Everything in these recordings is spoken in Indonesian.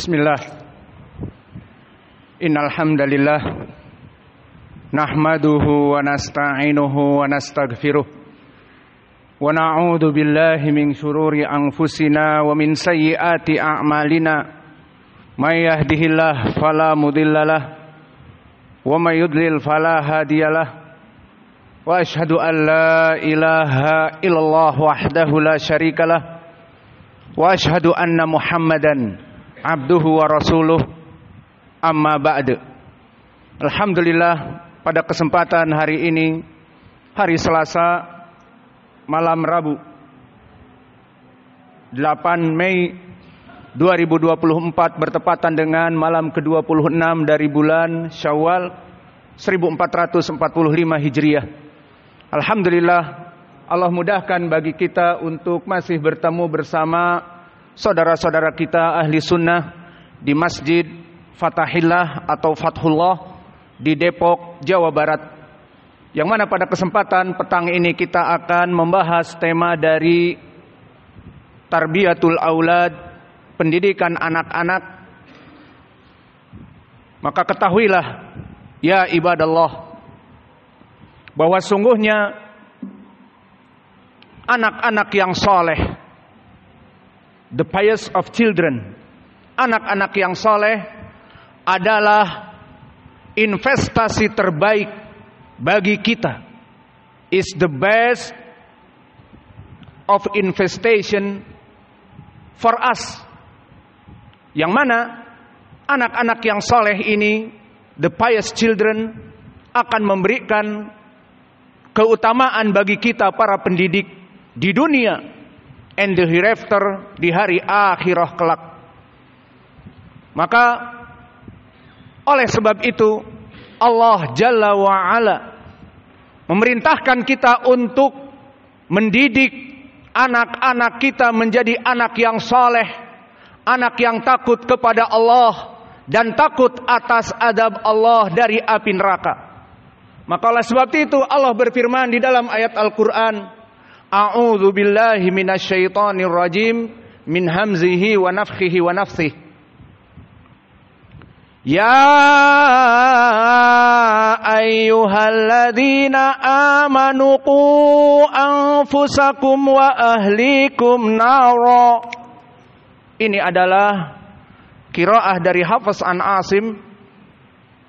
Bismillah. Innal hamdalillah nahmaduhu wa nasta'inuhu wa nastaghfiruh wa na'udzu billahi min syururi anfusina wa min sayyiati a'malina. May yahdihillahu fala mudhillalah wa may yudlil fala hadiyalah. Wa asyhadu an la ilaha illallah wahdahu la syarikalah wa asyhadu anna Muhammadan abduhu wa rasuluh. Amma ba'du. Alhamdulillah, pada kesempatan hari ini, hari Selasa, malam Rabu 8 Mei 2024 bertepatan dengan malam ke-26 dari bulan Syawal 1445 Hijriah. Alhamdulillah, Allah mudahkan bagi kita untuk masih bertemu bersama saudara-saudara kita ahli sunnah di Masjid Fatahillah atau Fathullah di Depok, Jawa Barat. Yang mana pada kesempatan petang ini kita akan membahas tema dari Tarbiyatul Aulad, pendidikan anak-anak. Maka ketahuilah ya ibadallah, bahwa sungguhnya anak-anak yang soleh, the pious of children, anak-anak yang soleh adalah investasi terbaik bagi kita. Is the best of investation for us. Yang mana anak-anak yang soleh ini, the pious children, akan memberikan keutamaan bagi kita para pendidik di dunia and the hereafter, di hari akhirah kelak. Maka oleh sebab itu Allah Jalla wa'ala memerintahkan kita untuk mendidik anak-anak kita menjadi anak yang soleh, anak yang takut kepada Allah dan takut atas adab Allah dari api neraka. Maka oleh sebab itu Allah berfirman di dalam ayat Al-Quran, A'udzu billahi minasyaitonir rajim min hamzihi wa nafthihi wa nafthihi. Ya ayyuhalladzina amanu qu anfusakum wa ahlikum nara. Ini adalah qiraah dari Hafiz an Asim.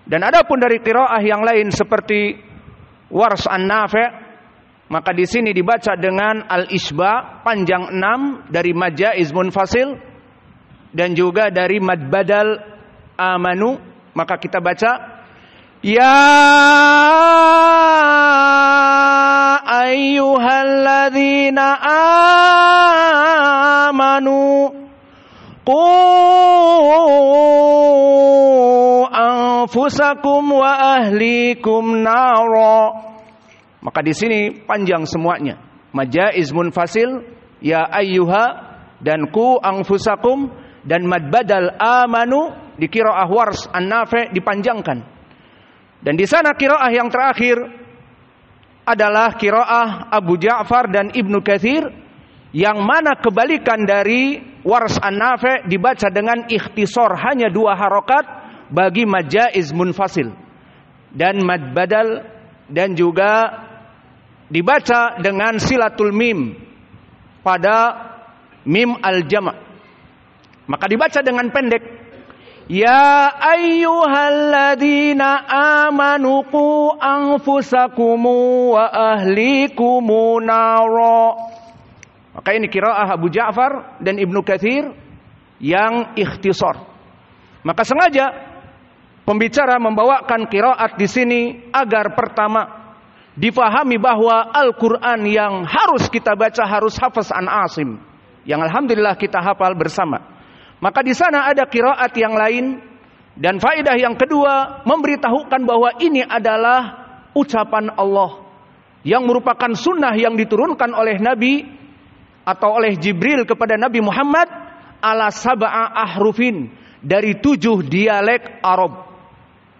Dan adapun dari qiraah yang lain seperti Wars an Nafi', maka di sini dibaca dengan al-isba panjang 6 dari mad jaiz munfasil dan juga dari mad badal amanu, maka kita baca ya ayyuhalladzina amanu qu anfusakum wa ahlikum nara. Maka di sini panjang semuanya. Majaiz munfasil ya ayyuha dan qu anfusakum dan mad badal amanu di qiraah Wars an-Nafi' dipanjangkan. Dan di sana qiraah yang terakhir adalah qiraah Abu Ja'far dan Ibnu Katsir, yang mana kebalikan dari Wars an-Nafi' dibaca dengan ikhtisar, hanya 2 harokat bagi majaiz munfasil dan mad badal, dan juga dibaca dengan silatul mim pada mim al-jama'. Maka dibaca dengan pendek, ya ayyuhalladzina amanu qu anfusakum wa ahlikum nara. Maka ini qiraah Abu Ja'far dan Ibnu Katsir yang ikhtisar. Maka sengaja pembicara membawakan qiraat di sini agar pertama difahami bahwa Al-Qur'an yang harus kita baca harus Hafiz an Asim, yang alhamdulillah kita hafal bersama. Maka di sana ada qiraat yang lain, dan faedah yang kedua memberitahukan bahwa ini adalah ucapan Allah yang merupakan sunnah yang diturunkan oleh Nabi atau oleh Jibril kepada Nabi Muhammad ala sab'a ahrufin, dari 7 dialek Arab.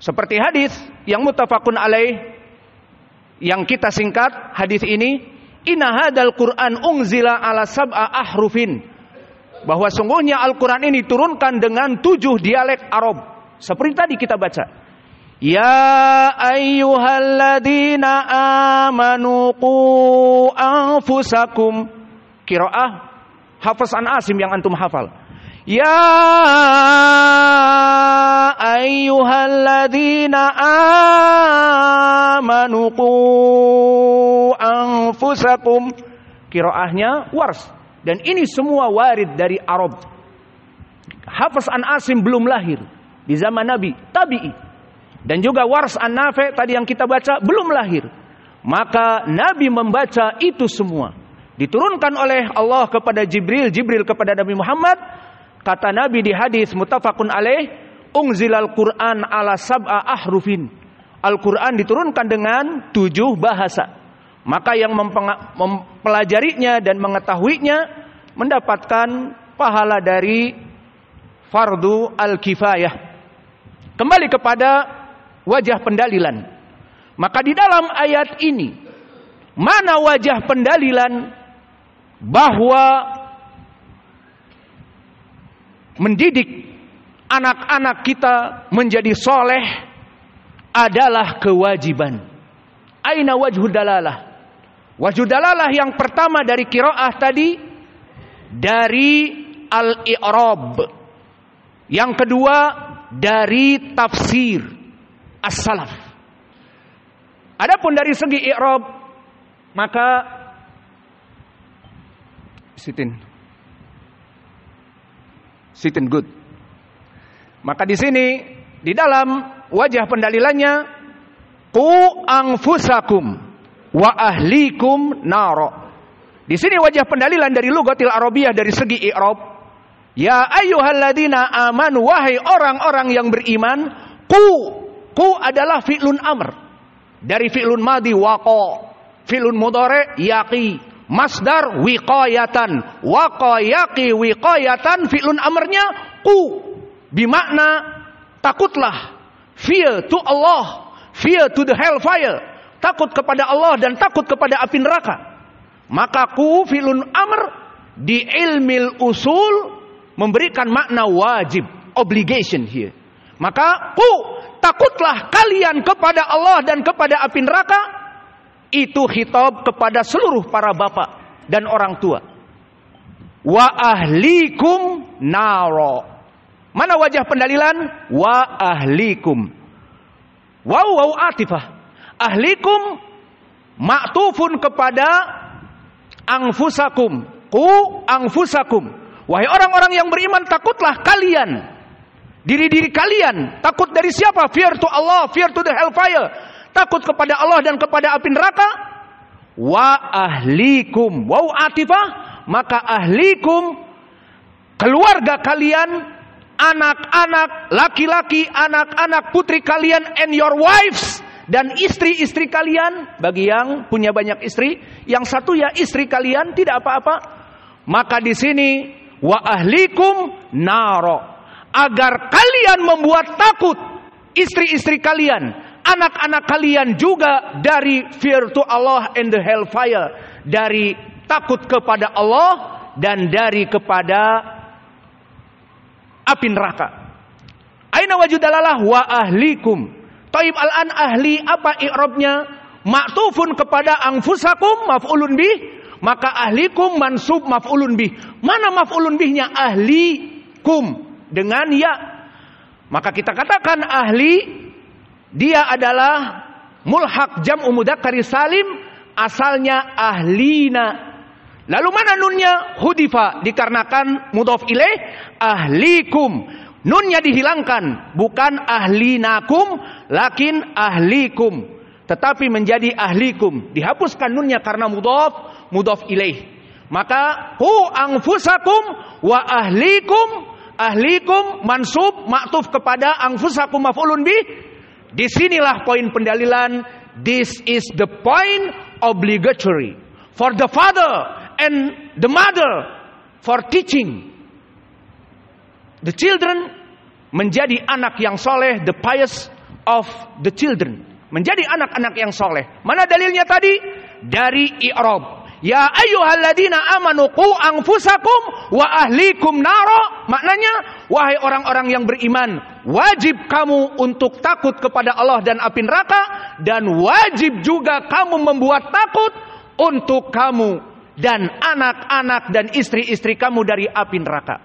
Seperti hadis yang muttafaqun alaih yang kita singkat hadis ini, inna hadal Qur'an unzila ala sab'a ahrufin bahwa sungguhnya Al-Quran ini turunkan dengan 7 dialek Arab. Seperti tadi kita baca. Ya ayyuhalladzina amanu qu anfusakum. Qiraah Hafiz an Asim yang antum hafal. Ya ayyuhalladzina amanu qu anfusakum. Qiraahnya Wars. Dan ini semua warid dari Arab. Hafiz an Asim belum lahir di zaman Nabi, tabi'i. Dan juga Wars an Nafi' tadi yang kita baca belum lahir. Maka Nabi membaca itu semua. Diturunkan oleh Allah kepada Jibril, Jibril kepada Nabi Muhammad. Kata Nabi di hadis muttafaqun alaih, unzilal Qur'an ala sab'a ahrufin. Al-Quran diturunkan dengan 7 bahasa. Maka yang mempelajarinya dan mengetahuinya mendapatkan pahala dari fardu al-kifayah. Kembali kepada wajah pendalilan. Maka di dalam ayat ini, mana wajah pendalilan bahwa mendidik anak-anak kita menjadi soleh adalah kewajiban. Aina wajhud dalalah? Wajhud dalalah yang pertama dari qiraah tadi dari al-i'rab. Yang kedua dari tafsir as-salaf. Adapun dari segi i'rab, maka sitin good. Maka di sini di dalam wajah pendalilannya qu anfusakum wa ahlikum naro. Di sini wajah pendalilan dari lugatil arabiyah dari segi i'rab. Ya ayyuhalladzina amanu, wahai orang-orang yang beriman. Qu adalah fi'lun amr. Dari fi'lun madi waqa, fi'lun mudhari yaqi, masdar wiqayatan, waqa yaqi wiqayatan. Fi'lun amrnya qu, bimakna takutlah. Fear to Allah, fear to the hellfire. Takut kepada Allah dan takut kepada api neraka. Maka ku fi'lun amr di ilmil usul memberikan makna wajib, obligation here. Maka ku takutlah kalian kepada Allah dan kepada api neraka. Itu khitab kepada seluruh para bapak dan orang tua. Wa ahlikum naro. Mana wajah pendalilan? Wa ahlikum. Waw atifah. Ahlikum ma'tufun kepada anfusakum. Qu anfusakum. Wahai orang-orang yang beriman, takutlah kalian. Diri-diri kalian. Takut dari siapa? Fear to Allah, fear to the hellfire. Takut kepada Allah dan kepada api neraka. Wa ahlikum. Waw atifah. Maka ahlikum, keluarga kalian, anak-anak laki-laki, anak-anak putri kalian, and your wives. Dan istri-istri kalian, bagi yang punya banyak istri, yang satu ya istri kalian, tidak apa-apa. Maka di sini wa ahlikum naro, agar kalian membuat takut istri-istri kalian, anak-anak kalian juga dari fear to Allah and the hellfire, dari takut kepada Allah dan dari kepada api neraka. Aina wajudalalah wa ahlikum. Taib al-an ahli, apa i'rabnya? Ma'tufun kepada anfusakum maf'ulun bih. Maka ahlikum mansub maf'ulun bih. Mana maf'ulun bihnya? Ahlikum dengan ya. Maka kita katakan ahli, dia adalah mulhaq jam'u mudzakkar salim, asalnya ahlina. Lalu mana nunnya? Hudifa, dikarenakan mudhaf ilaih. Ahlikum, nunnya dihilangkan, bukan ahlinakum, lakin ahlikum, tetapi menjadi ahlikum. Dihapuskan nunnya karena mudhaf ilaih. Maka hu anfusakum wa ahlikum. Ahlikum mansub ma'tuf kepada anfusakum maf'ulun bih. Disinilah poin pendalilan. This is the point obligatory for the father and the mother for teaching the children menjadi anak yang soleh, the pious of the children, menjadi anak-anak yang soleh. Mana dalilnya tadi? Dari i'rab. Ya ayyuhalladzina amanu qu anfusakum wa ahlikum naro. Maknanya, wahai orang-orang yang beriman, wajib kamu untuk takut kepada Allah dan api neraka, dan wajib juga kamu membuat takut untuk kamu dan anak-anak dan istri-istri kamu dari api neraka.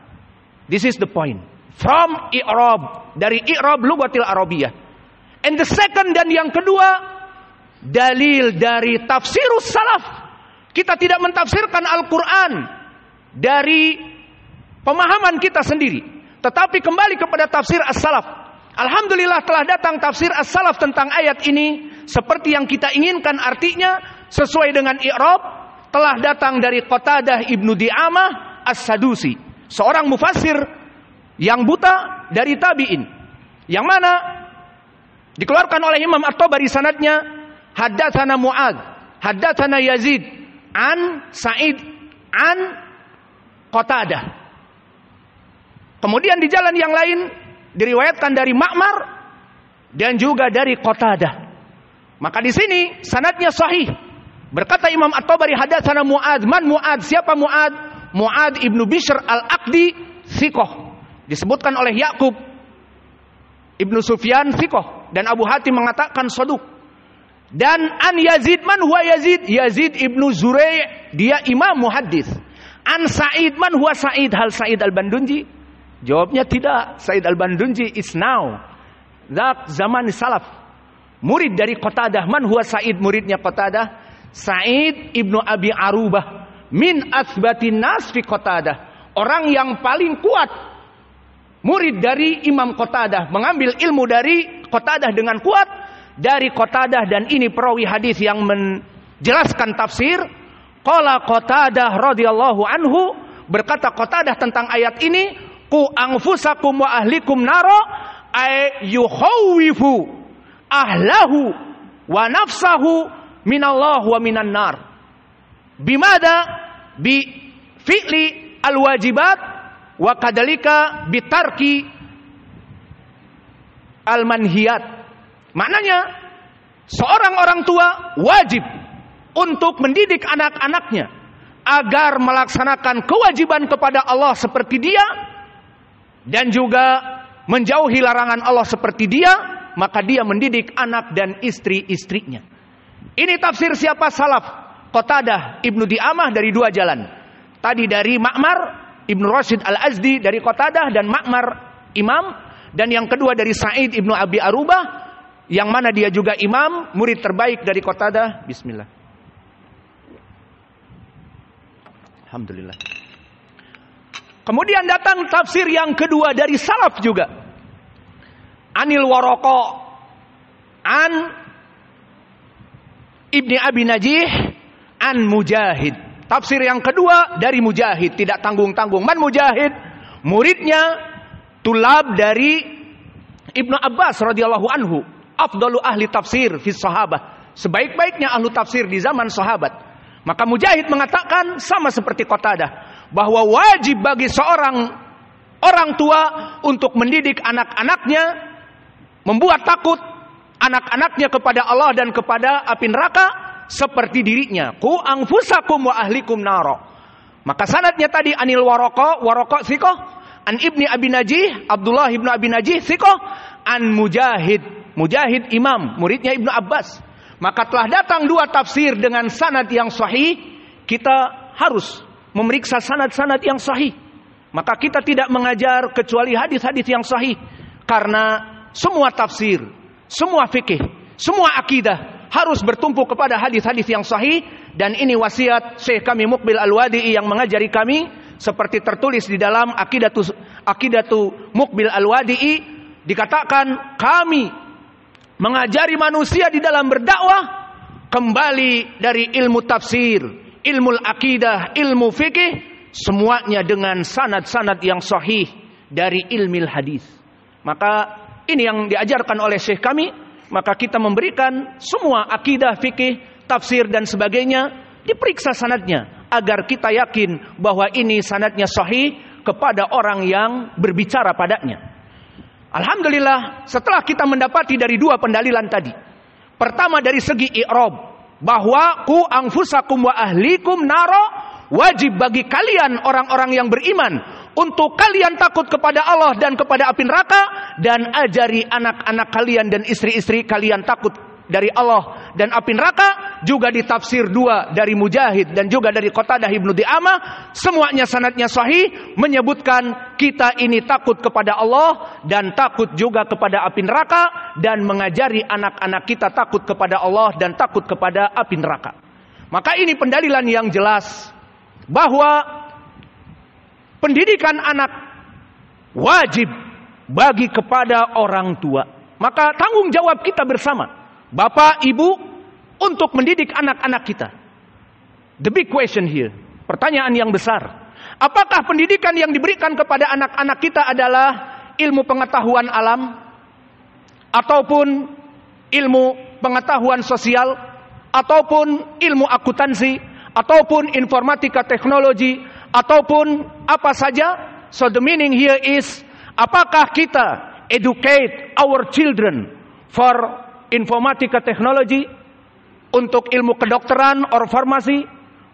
This is the point. From i'rab, dari i'rab lughatil arabiyah. And the second, dan yang kedua, dalil dari tafsirus salaf. Kita tidak mentafsirkan Al-Quran dari pemahaman kita sendiri, tetapi kembali kepada tafsir as-salaf. Alhamdulillah telah datang tafsir as-salaf tentang ayat ini seperti yang kita inginkan, artinya sesuai dengan i'rab. Telah datang dari Qatadah ibnu Di'amah as-Sadusi, seorang mufassir yang buta dari tabi'in, yang mana dikeluarkan oleh Imam At-Tabari sanadnya, haddatsana Mu'adz, haddatsana Yazid an Sa'id an Qatadah. Kemudian di jalan yang lain diriwayatkan dari Ma'mar dan juga dari Qatadah. Maka di sini sanadnya sahih. Berkata Imam At-Tabari, hadatsana Mu'adz. Man Mu'adz? Siapa Mu'adz? Mu'adz ibnu Bishr al-Aqdi thiqah. Disebutkan oleh Ya'qub ibnu Sufyan thiqah, dan Abu Hatim mengatakan saduq. Dan an Yazid, man huwa Yazid? Yazid ibnu Zurai', dia imam muhaddis. An Sa'id, man huwa Sa'id? Hal Sa'id al-Bandunji? Jawabnya tidak. Sa'id al-Bandunji is now, that zaman salaf, murid dari Qatadah. Man huwa Sa'id? Muridnya Qatadah, Sa'id ibnu Abi Arubah, min athbatin nas fi Qatadah, orang yang paling kuat murid dari Imam Qatadah, mengambil ilmu dari Qatadah dengan kuat dari Qatadah. Dan ini perawi hadis yang menjelaskan tafsir. Qala Qatadah radhiyallahu anhu, berkata Qatadah tentang ayat ini, qu anfusakum wa ahlikum naro, ay yukhawwifu ahlahu wa nafsahu minallah wa minan nar. Bimada? Bi fi'li al-wajibat wa kadalika bitarki al-manhiyat. Maknanya, seorang orang tua wajib untuk mendidik anak-anaknya agar melaksanakan kewajiban kepada Allah seperti dia, dan juga menjauhi larangan Allah seperti dia. Maka dia mendidik anak dan istri-istrinya. Ini tafsir siapa? Salaf. Qatadah ibnu Di'amah dari dua jalan. Tadi dari Ma'mar ibnu Rashid al-Azdi dari Qatadah, dan Ma'mar imam. Dan yang kedua dari Sa'id ibnu Abi Arubah, yang mana dia juga imam, murid terbaik dari Qatadah. Bismillah. Alhamdulillah. Kemudian datang tafsir yang kedua dari salaf juga. Anil Waraqa an Ibni Abi Najih an Mujahid. Tafsir yang kedua dari Mujahid, tidak tanggung-tanggung. Man Mujahid? Muridnya, tulab dari Ibnu Abbas radhiyallahu anhu. Afdalu ahli tafsir fi sahabah, sebaik-baiknya ahli tafsir di zaman sahabat. Maka Mujahid mengatakan sama seperti Qatadah, bahwa wajib bagi seorang orang tua untuk mendidik anak-anaknya, membuat takut anak-anaknya kepada Allah dan kepada api neraka seperti dirinya. Qu anfusakum wa ahlikum naro. Maka sanadnya tadi anil Waraqa thiqah, an Ibni Abi Najih, Abdullah ibnu Abi Najih thiqah, an Mujahid imam, muridnya Ibnu Abbas. Maka telah datang dua tafsir dengan sanad yang sahih. Kita harus memeriksa sanad-sanad yang sahih. Maka kita tidak mengajar kecuali hadis-hadis yang sahih, karena semua tafsir, semua fikih, semua akidah harus bertumpu kepada hadis-hadis yang sahih. Dan ini wasiat Syekh kami Muqbil Al-Wadi'i yang mengajari kami, seperti tertulis di dalam Aqidatu Muqbil Al-Wadi'i. Dikatakan kami mengajari manusia di dalam berdakwah kembali dari ilmu tafsir, ilmu akidah, ilmu fikih, semuanya dengan sanad-sanad yang sahih dari ilmu hadis. Maka ini yang diajarkan oleh Syekh kami. Maka kita memberikan semua akidah, fikih, tafsir dan sebagainya, diperiksa sanadnya agar kita yakin bahwa ini sanadnya sahih kepada orang yang berbicara padanya. Alhamdulillah, setelah kita mendapati dari dua pendalilan tadi. Pertama dari segi i'rab, bahwa ku anfusakum wa ahlikum naro, wajib bagi kalian orang-orang yang beriman untuk kalian takut kepada Allah dan kepada api neraka, dan ajari anak-anak kalian dan istri-istri kalian takut dari Allah dan api neraka. Juga ditafsir dua dari Mujahid dan juga dari Qatadah Ibnu Di'amah, semuanya sanadnya sahih menyebutkan kita ini takut kepada Allah dan takut juga kepada api neraka, dan mengajari anak-anak kita takut kepada Allah dan takut kepada api neraka. Maka ini pendalilan yang jelas bahwa pendidikan anak wajib bagi kepada orang tua. Maka tanggung jawab kita bersama, Bapak, Ibu, untuk mendidik anak-anak kita. The big question here, pertanyaan yang besar. Apakah pendidikan yang diberikan kepada anak-anak kita adalah ilmu pengetahuan alam, ataupun ilmu pengetahuan sosial, ataupun ilmu akuntansi, ataupun informatika teknologi, ataupun apa saja? So the meaning here is, apakah kita educate our children for informatika teknologi, untuk ilmu kedokteran or farmasi,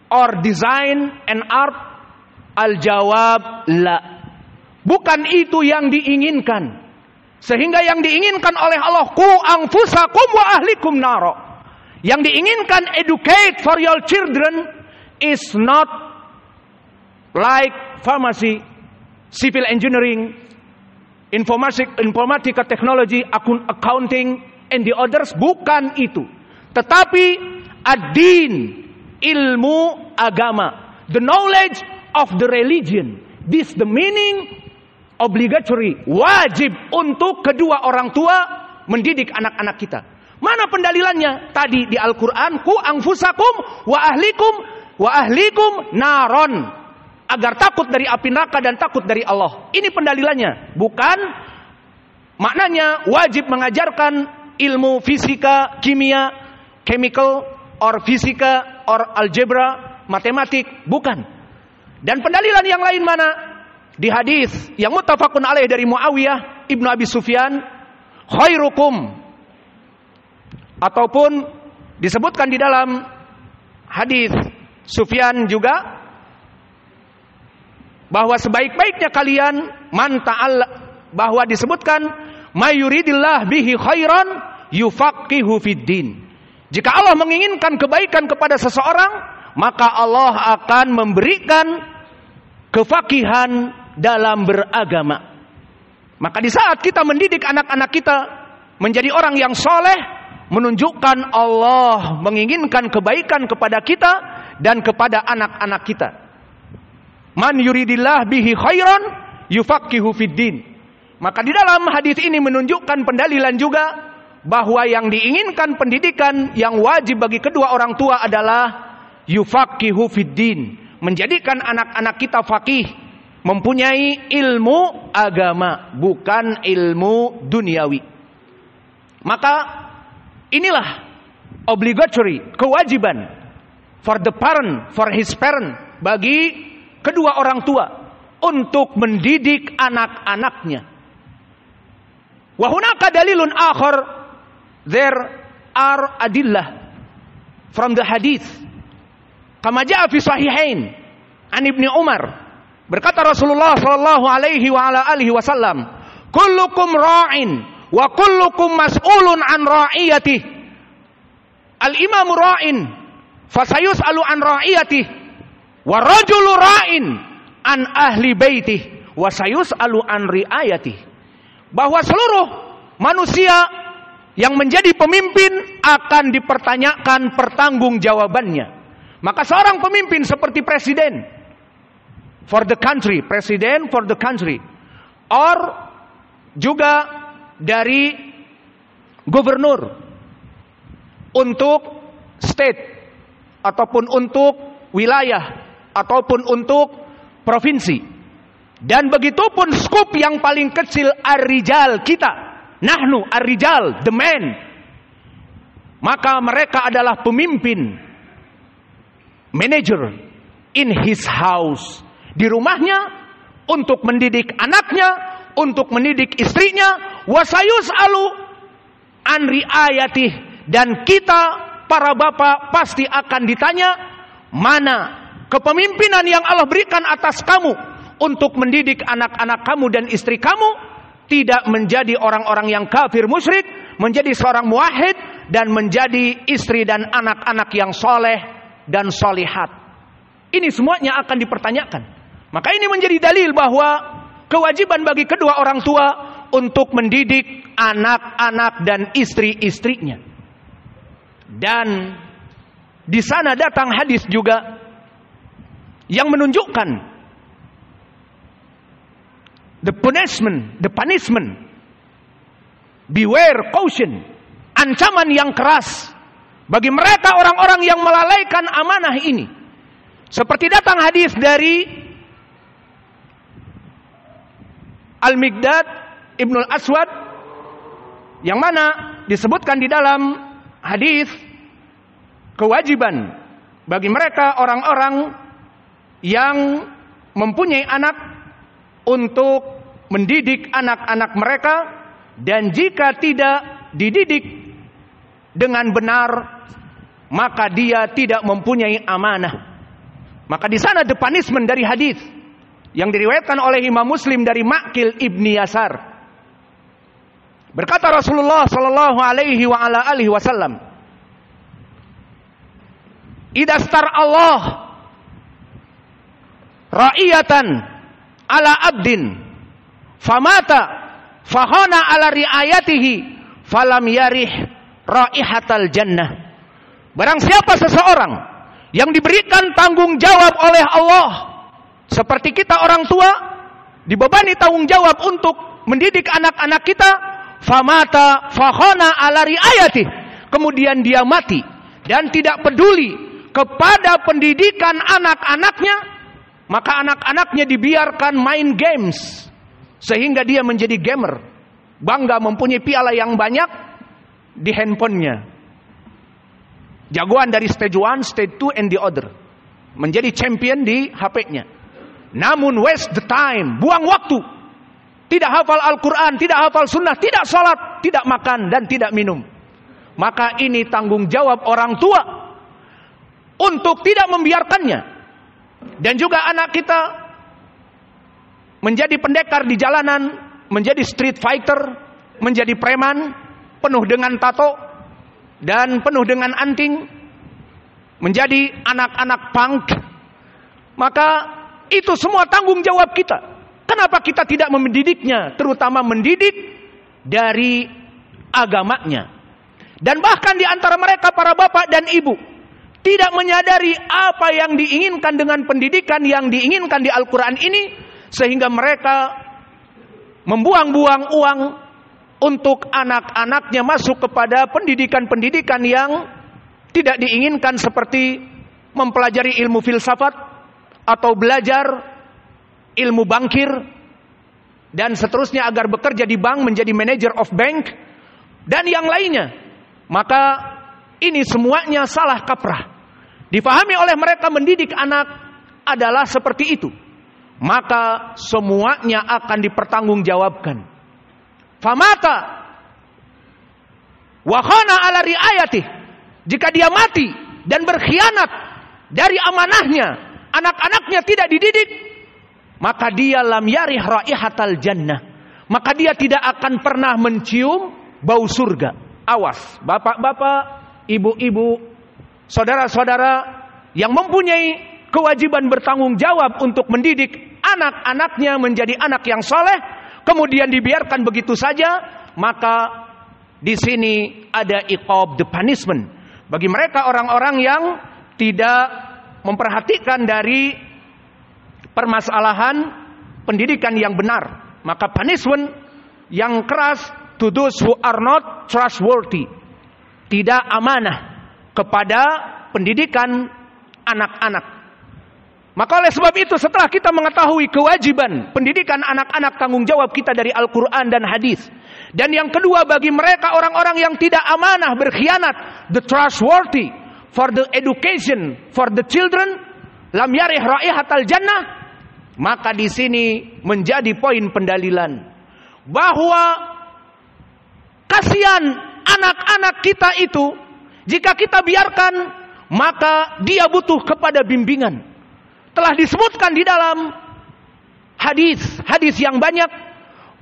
or design and art? Al-jawab la. Bukan itu yang diinginkan. Sehingga yang diinginkan oleh Allah, ku anfusakum wa ahlikum naro. Yang diinginkan educate for your children is not like pharmacy, civil engineering, informatika teknologi, accounting, and the others. Bukan itu. Tetapi ad-din, ilmu agama, the knowledge of the religion. This the meaning obligatory, wajib untuk kedua orang tua mendidik anak-anak kita. Mana pendalilannya? Tadi di Al-Quran, ku anfusakum wa ahlikum naron, agar takut dari api neraka dan takut dari Allah. Ini pendalilannya. Bukan maknanya wajib mengajarkan ilmu fisika, kimia, chemical, or fisika, or algebra, matematik. Bukan. Dan pendalilan yang lain mana? Di hadis yang muttafaqun alaih dari Muawiyah ibnu Abi Sufyan, khairukum, ataupun disebutkan di dalam hadis Sufyan juga, bahwa sebaik-baiknya kalian bahwa disebutkan mayuridillah bihi khairan yufaqihu fiddin. Jika Allah menginginkan kebaikan kepada seseorang, maka Allah akan memberikan kefakihan dalam beragama. Maka di saat kita mendidik anak-anak kita menjadi orang yang soleh, menunjukkan Allah menginginkan kebaikan kepada kita dan kepada anak-anak kita. Man yuridillah bihi khairan yufaqihu fiddin. Maka di dalam hadis ini menunjukkan pendalilan juga bahwa yang diinginkan pendidikan yang wajib bagi kedua orang tua adalah yufaqihu fiddin, menjadikan anak-anak kita faqih, mempunyai ilmu agama, bukan ilmu duniawi. Maka inilah obligatory, kewajiban for the parent, for his parent, bagi kedua orang tua untuk mendidik anak-anaknya. Wa hunaka dalilun akhar, there are adillah from the hadith kama jaa fi sahihain an Ibnu Umar, berkata Rasulullah sallallahu alaihi wa ala alihi wasallam, kullukum ra'in wa kullukum mas'ulun an ra'iyatihi. Al-imamu ra'in fasayus'alu an ra'iyatihi wa rajulu ra'in an ahli baitihi wa sayus'alu an ri'ayatihi. Bahwa seluruh manusia yang menjadi pemimpin akan dipertanyakan pertanggungjawabannya. Maka seorang pemimpin seperti presiden for the country, presiden for the country, or juga dari gubernur untuk state, ataupun untuk wilayah, ataupun untuk provinsi. Dan begitupun skup yang paling kecil ar-rijal, kita, nahnu ar-rijal, the men. Maka mereka adalah pemimpin, manager in his house, di rumahnya, untuk mendidik anaknya, untuk mendidik istrinya. Wasayus alu an riayatih, dan kita para bapak pasti akan ditanya, mana kepemimpinan yang Allah berikan atas kamu untuk mendidik anak-anak kamu dan istri kamu tidak menjadi orang-orang yang kafir musyrik, menjadi seorang muwahhid, dan menjadi istri dan anak-anak yang soleh dan solihat. Ini semuanya akan dipertanyakan. Maka ini menjadi dalil bahwa kewajiban bagi kedua orang tua untuk mendidik anak-anak dan istri-istrinya. Dan di sana datang hadis juga yang menunjukkan the punishment, beware, caution, ancaman yang keras bagi mereka orang-orang yang melalaikan amanah ini. Seperti datang hadis dari Al-Miqdad Ibnul Aswad, yang mana disebutkan di dalam hadis kewajiban bagi mereka orang-orang yang mempunyai anak untuk mendidik anak-anak mereka, dan jika tidak dididik dengan benar maka dia tidak mempunyai amanah. Maka di sana the punishment dari hadis yang diriwayatkan oleh Imam Muslim dari Ma'qil ibni Yasar. Berkata Rasulullah sallallahu alaihi wa ala alihi wasallam, "Idastar Allah ra'iyatan ala abdin famata fahana ala riayatihi falam yarih raihatal jannah." Barang siapa seseorang yang diberikan tanggung jawab oleh Allah, seperti kita orang tua dibebani tanggung jawab untuk mendidik anak-anak kita, famata fakhana ala riayati, kemudian dia mati dan tidak peduli kepada pendidikan anak-anaknya, maka anak-anaknya dibiarkan main games sehingga dia menjadi gamer, bangga mempunyai piala yang banyak di handphonenya, jagoan dari stage 1, stage 2 and the other, menjadi champion di HP-nya. Namun waste the time, buang waktu, tidak hafal Al-Quran, tidak hafal sunnah, tidak sholat, tidak makan dan tidak minum. Maka ini tanggung jawab orang tua untuk tidak membiarkannya. Dan juga anak kita menjadi pendekar di jalanan, menjadi street fighter, menjadi preman, penuh dengan tato dan penuh dengan anting, menjadi anak-anak punk. Maka itu semua tanggung jawab kita. Kenapa kita tidak mendidiknya, terutama mendidik dari agamanya? Dan bahkan di antara mereka para bapak dan ibu tidak menyadari apa yang diinginkan dengan pendidikan yang diinginkan di Al-Quran ini, sehingga mereka membuang-buang uang untuk anak-anaknya masuk kepada pendidikan-pendidikan yang tidak diinginkan, seperti mempelajari ilmu filsafat atau belajar ilmu bankir dan seterusnya agar bekerja di bank menjadi manager of bank dan yang lainnya. Maka ini semuanya salah kaprah. Difahami oleh mereka mendidik anak adalah seperti itu, maka semuanya akan dipertanggungjawabkan. Famata wa khana ala riayatih, jika dia mati dan berkhianat dari amanahnya, anak-anaknya tidak dididik, maka dia lam yarih raihatal jannah, maka dia tidak akan pernah mencium bau surga. Awas bapak-bapak, ibu-ibu, saudara-saudara yang mempunyai kewajiban bertanggung jawab untuk mendidik anak-anaknya menjadi anak yang soleh, kemudian dibiarkan begitu saja, maka di sini ada iqab, the punishment bagi mereka orang-orang yang tidak memperhatikan dari permasalahan pendidikan yang benar. Maka punishment yang keras to those who are not trustworthy, tidak amanah kepada pendidikan anak-anak. Maka oleh sebab itu, setelah kita mengetahui kewajiban pendidikan anak-anak, tanggung jawab kita dari Al-Quran dan hadis, dan yang kedua bagi mereka orang-orang yang tidak amanah, berkhianat, the trustworthy for the education for the children, lam yarih raihatal jannah, maka di sini menjadi poin pendalilan bahwa kasihan anak-anak kita itu Jika kita biarkan, maka dia butuh kepada bimbingan. Telah disebutkan di dalam hadis yang banyak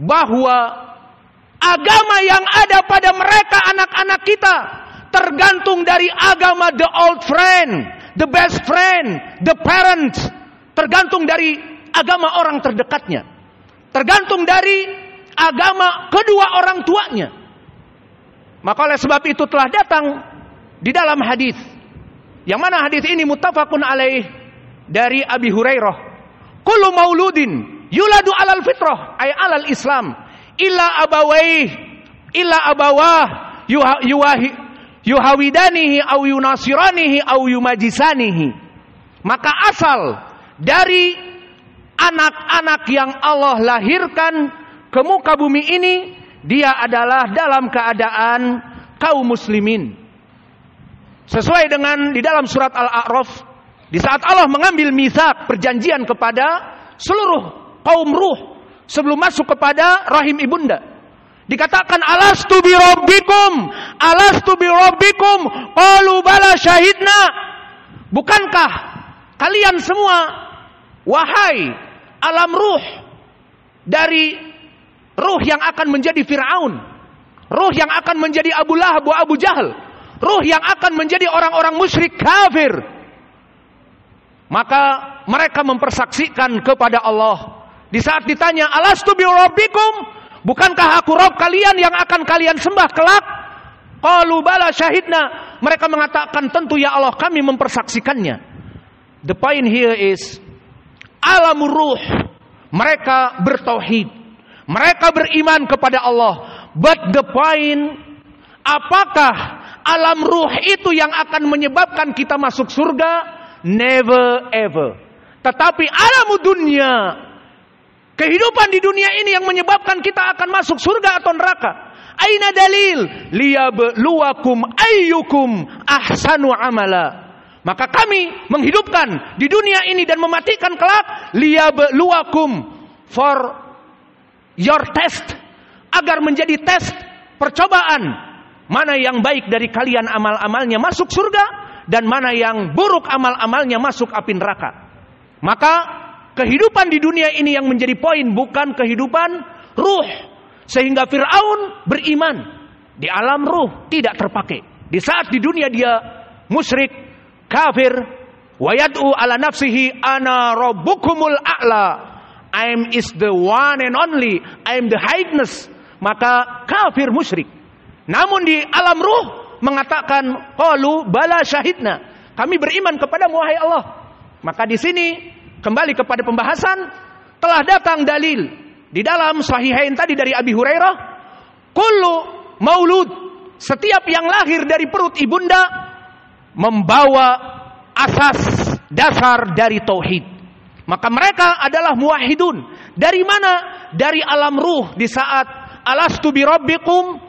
bahwa agama yang ada pada mereka anak-anak kita tergantung dari agama the old friend, the best friend, the parents, tergantung dari agama orang terdekatnya, tergantung dari agama kedua orang tuanya. Maka oleh sebab itu telah datang di dalam hadis, yang mana hadis ini muttafaqun alaih dari Abi Hurairah, kullu mauludin yuladu alal fitrah ay alal islam illa abawah yuhawidanihi au yunasiranihi au yumajisanihi. Maka asal dari anak-anak yang Allah lahirkan ke muka bumi ini, dia adalah dalam keadaan kaum muslimin. Sesuai dengan di dalam surat Al-A'raf, di saat Allah mengambil mitsaq, perjanjian kepada seluruh kaum ruh sebelum masuk kepada rahim ibunda, dikatakan alastu bi rabbikum qalu bala syahidna. Bukankah kalian semua wahai alam ruh, dari ruh yang akan menjadi Fir'aun, ruh yang akan menjadi Abu Lahab wa Abu Jahal, ruh yang akan menjadi orang-orang musyrik kafir. Maka mereka mempersaksikan kepada Allah di saat ditanya, alastu bi rabbikum, bukankah aku Rabb kalian yang akan kalian sembah kelak? Qalu bala syahidna. Mereka mengatakan, tentu ya Allah, kami mempersaksikannya. The point here is alamur ruh, mereka bertauhid, mereka beriman kepada Allah. But the point, apakah alam ruh itu yang akan menyebabkan kita masuk surga? Never ever. Tetapi alam dunia, kehidupan di dunia ini yang menyebabkan kita akan masuk surga atau neraka. Aina dalil liyabluwakum ayyukum ahsanu amala. Maka kami menghidupkan di dunia ini dan mematikan kelak, liyabluwakum, for your test, agar menjadi tes, percobaan, mana yang baik dari kalian amal-amalnya masuk surga, dan mana yang buruk amal-amalnya masuk api neraka. Maka kehidupan di dunia ini yang menjadi poin, bukan kehidupan ruh. Sehingga Fir'aun beriman di alam ruh tidak terpakai. Di saat di dunia dia musyrik, kafir, wa yad'u ala nafsihi ana rabbukumul a'la, I is the one and only, I am the highest. Maka kafir musyrik. Namun di alam ruh mengatakan, qalu bala syahidna, kami beriman kepadamu wahai Allah. Maka di sini kembali kepada pembahasan, telah datang dalil di dalam sahihain tadi dari Abi Hurairah, kullu maulud, setiap yang lahir dari perut ibunda membawa asas dasar dari tauhid. Maka mereka adalah muwahhidun. Dari mana? Dari alam ruh. Di saat alastu bi rabbikum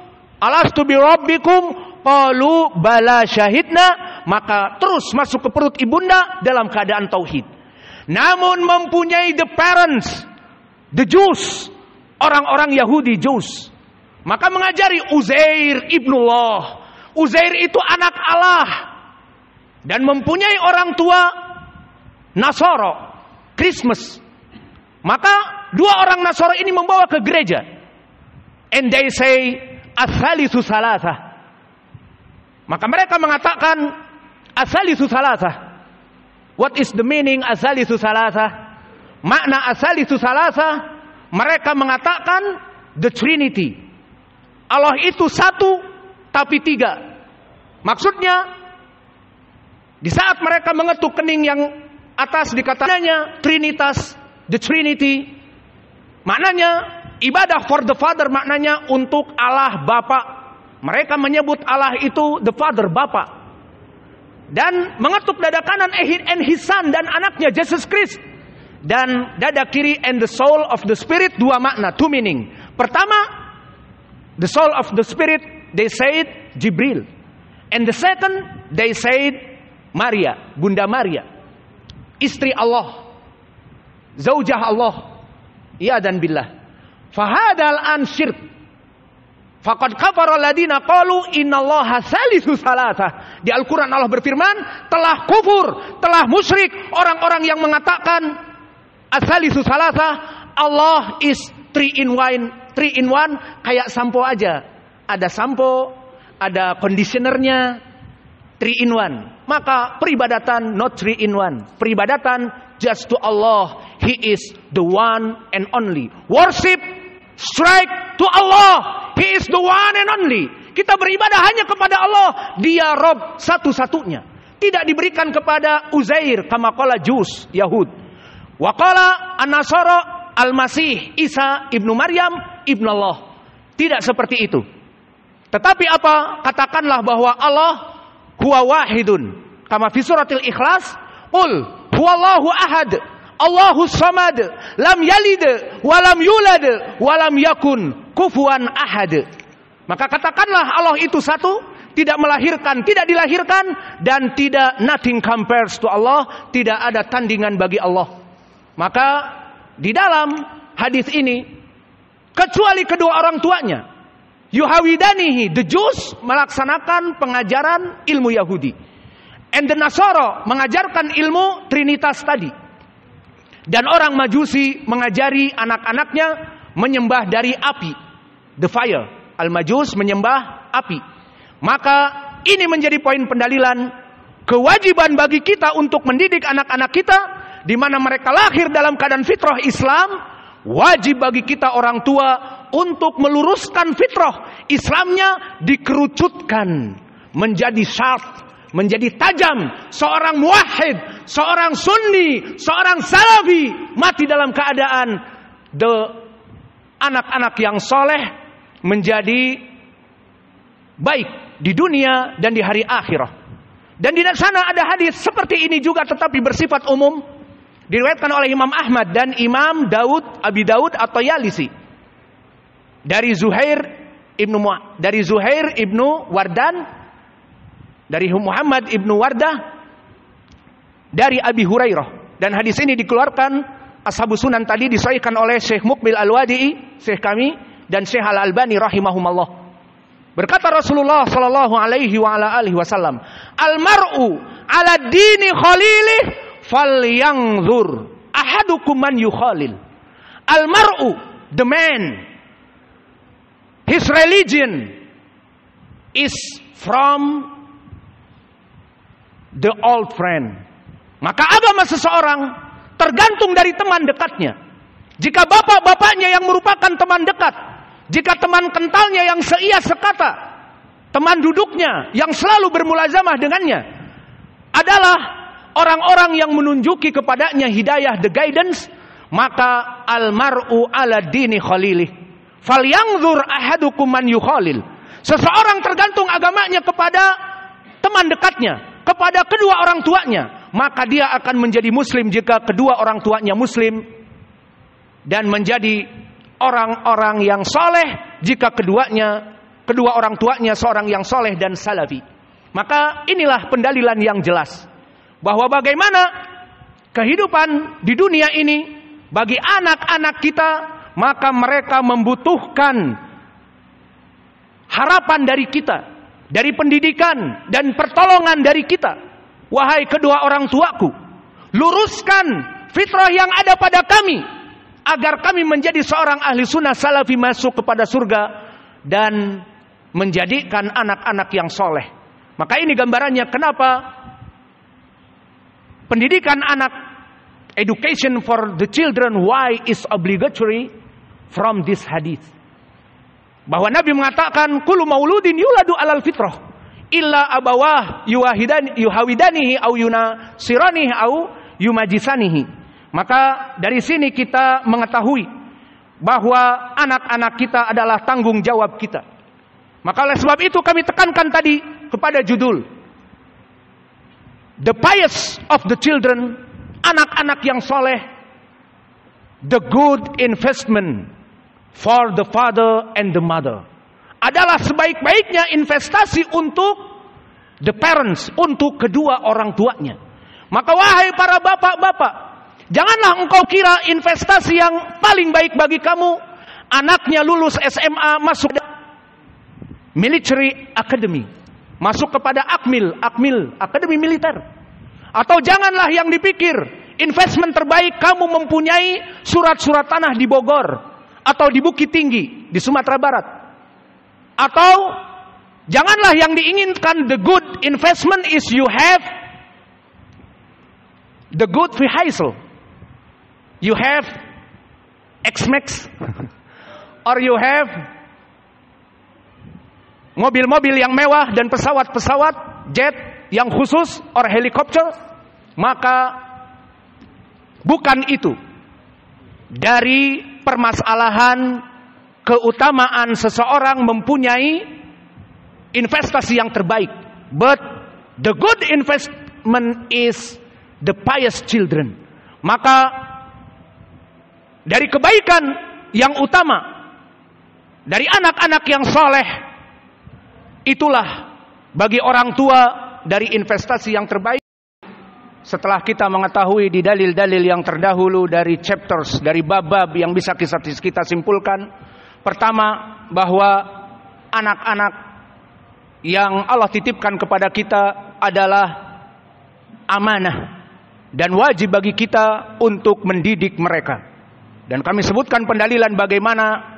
qalu bala syahidna, maka terus masuk ke perut ibunda dalam keadaan tauhid. Namun mempunyai the parents, the Jews, orang-orang Yahudi Jews, maka mengajari Uzair ibnullah, Uzair itu anak Allah, dan mempunyai orang tua Nasara, Christmas. Maka dua orang Nasara ini membawa ke gereja, and they say as-salisu salasah. Maka mereka mengatakan as-salisu salasah. What is the meaning as-salisu salasah? Makna as-salisu salasah, mereka mengatakan the Trinity. Allah itu satu tapi tiga. Maksudnya di saat mereka mengetuk kening yang atas dikatakannya Trinitas, the Trinity. Maknanya ibadah for the Father, maknanya untuk Allah Bapa. Mereka menyebut Allah itu the Father, Bapa. Dan mengetuk dada kanan and his son, dan anaknya Jesus Christ. Dan dada kiri and the soul of the Spirit, dua makna, two meaning. Pertama, the soul of the Spirit, they said Jibril. And the second, they said Maria, Bunda Maria, istri Allah, zaujah Allah. Ya dan billah. Fahadal an syirk. Faqad kafara alladziina qalu innallaha salisu salasah. Di Al-Qur'an Allah berfirman, telah kufur, telah musyrik orang-orang yang mengatakan as-salisu salasah, Allah is 3 in 1, kayak sampo aja. Ada sampo, ada conditionernya, 3 in 1. Maka peribadatan not 3 in 1. Peribadatan just to Allah. He is the one and only. Worship strike to Allah. He is the one and only. Kita beribadah hanya kepada Allah. Dia Rob satu-satunya. Tidak diberikan kepada Uzair kama qala Jus Yahud. Wa qala an-Nasara al-Masih Isa ibnu Maryam ibnu Allah. Tidak seperti itu. Tetapi apa? Katakanlah bahwa Allah huwa wahidun. Kama fi suratil Ikhlas, qul huwallahu ahad, Allahus samad, lam yalid wa lam yulad wa lam yakun kufuwan ahad. Maka katakanlah Allah itu satu, tidak melahirkan, tidak dilahirkan, dan tidak, nothing compares to Allah, tidak ada tandingan bagi Allah. Maka di dalam hadis ini, kecuali kedua orang tuanya, yuhawidanihi, the Jews melaksanakan pengajaran ilmu Yahudi, and the Nasara mengajarkan ilmu Trinitas tadi, dan orang Majusi mengajari anak-anaknya menyembah dari api, the fire. Al-Majus menyembah api. Maka ini menjadi poin pendalilan kewajiban bagi kita untuk mendidik anak-anak kita, di mana mereka lahir dalam keadaan fitrah Islam. Wajib bagi kita orang tua untuk meluruskan fitrah Islamnya, dikerucutkan menjadi sharp, menjadi tajam. Seorang muwahhid, seorang sunni, seorang salafi mati dalam keadaan anak-anak yang soleh menjadi baik di dunia dan di hari akhirah. Dan di sana ada hadis seperti ini juga, tetapi bersifat umum, diriwayatkan oleh Imam Ahmad dan Imam Abi Daud atau Yalisi, dari Zuhair ibnu Wardan, dari Muhammad ibnu Wardah, dari Abi Hurairah. Dan hadis ini dikeluarkan Ashabus Sunan tadi, disahihkan oleh Syekh Muqbil Al-Wadi'i, Syekh kami, dan Syekh Al-Albani rahimahumullah. Berkata Rasulullah sallallahu alaihi wa ala alihi wasallam, "Al-mar'u 'ala dini khalilih falyanzur ahadukum man yukhalil." Al-mar'u, the man, his religion is from the old friend. Maka agama seseorang tergantung dari teman dekatnya. Jika bapak-bapaknya yang merupakan teman dekat, jika teman kentalnya yang seia sekata, teman duduknya yang selalu bermulazamah dengannya adalah orang-orang yang menunjuki kepadanya hidayah, the guidance, maka al-mar'u 'ala dini khalilih falyanzur ahadukum man yukhalil. Seseorang tergantung agamanya kepada teman dekatnya, kepada kedua orang tuanya, maka dia akan menjadi muslim jika kedua orang tuanya muslim, dan menjadi orang-orang yang soleh jika kedua orang tuanya seorang yang soleh dan salafi. Maka inilah pendalilan yang jelas bahwa bagaimana kehidupan di dunia ini bagi anak-anak kita, maka mereka membutuhkan harapan dari kita, dari pendidikan dan pertolongan dari kita. Wahai kedua orang tuaku, luruskan fitrah yang ada pada kami, agar kami menjadi seorang ahli sunnah salafi, masuk kepada surga dan menjadikan anak-anak yang soleh. Maka ini gambarannya kenapa pendidikan anak, education for the children, why is obligatory from this hadith. Bahwa Nabi mengatakan, kullu mauludin yuladu alal fitrah illa abawah yuhawidanihi au yunasiranihi au yumajisanihi. Maka dari sini kita mengetahui bahwa anak-anak kita adalah tanggung jawab kita. Maka oleh sebab itu kami tekankan tadi kepada judul The Pious of the Children, anak-anak yang soleh, the good investment for the father and the mother, adalah sebaik-baiknya investasi untuk the parents, untuk kedua orang tuanya. Maka wahai para bapak-bapak, janganlah engkau kira investasi yang paling baik bagi kamu anaknya lulus SMA masuk. military academy. Masuk kepada Akmil, akademi militer. Atau janganlah yang dipikir investment terbaik kamu mempunyai surat-surat tanah di Bogor atau di Bukit Tinggi di Sumatera Barat. Atau janganlah yang diinginkan the good investment is you have the good vehicle. You have X-Max or you have mobil-mobil yang mewah dan pesawat-pesawat jet yang khusus or helikopter. Maka bukan itu dari permasalahan keutamaan seseorang mempunyai investasi yang terbaik. But the good investment is the pious children. Maka dari kebaikan yang utama dari anak-anak yang soleh, itulah bagi orang tua dari investasi yang terbaik. Setelah kita mengetahui di dalil-dalil yang terdahulu dari chapters, dari bab-bab yang bisa kita simpulkan. Pertama, bahwa anak-anak yang Allah titipkan kepada kita adalah amanah dan wajib bagi kita untuk mendidik mereka. Dan kami sebutkan pendalilan bagaimana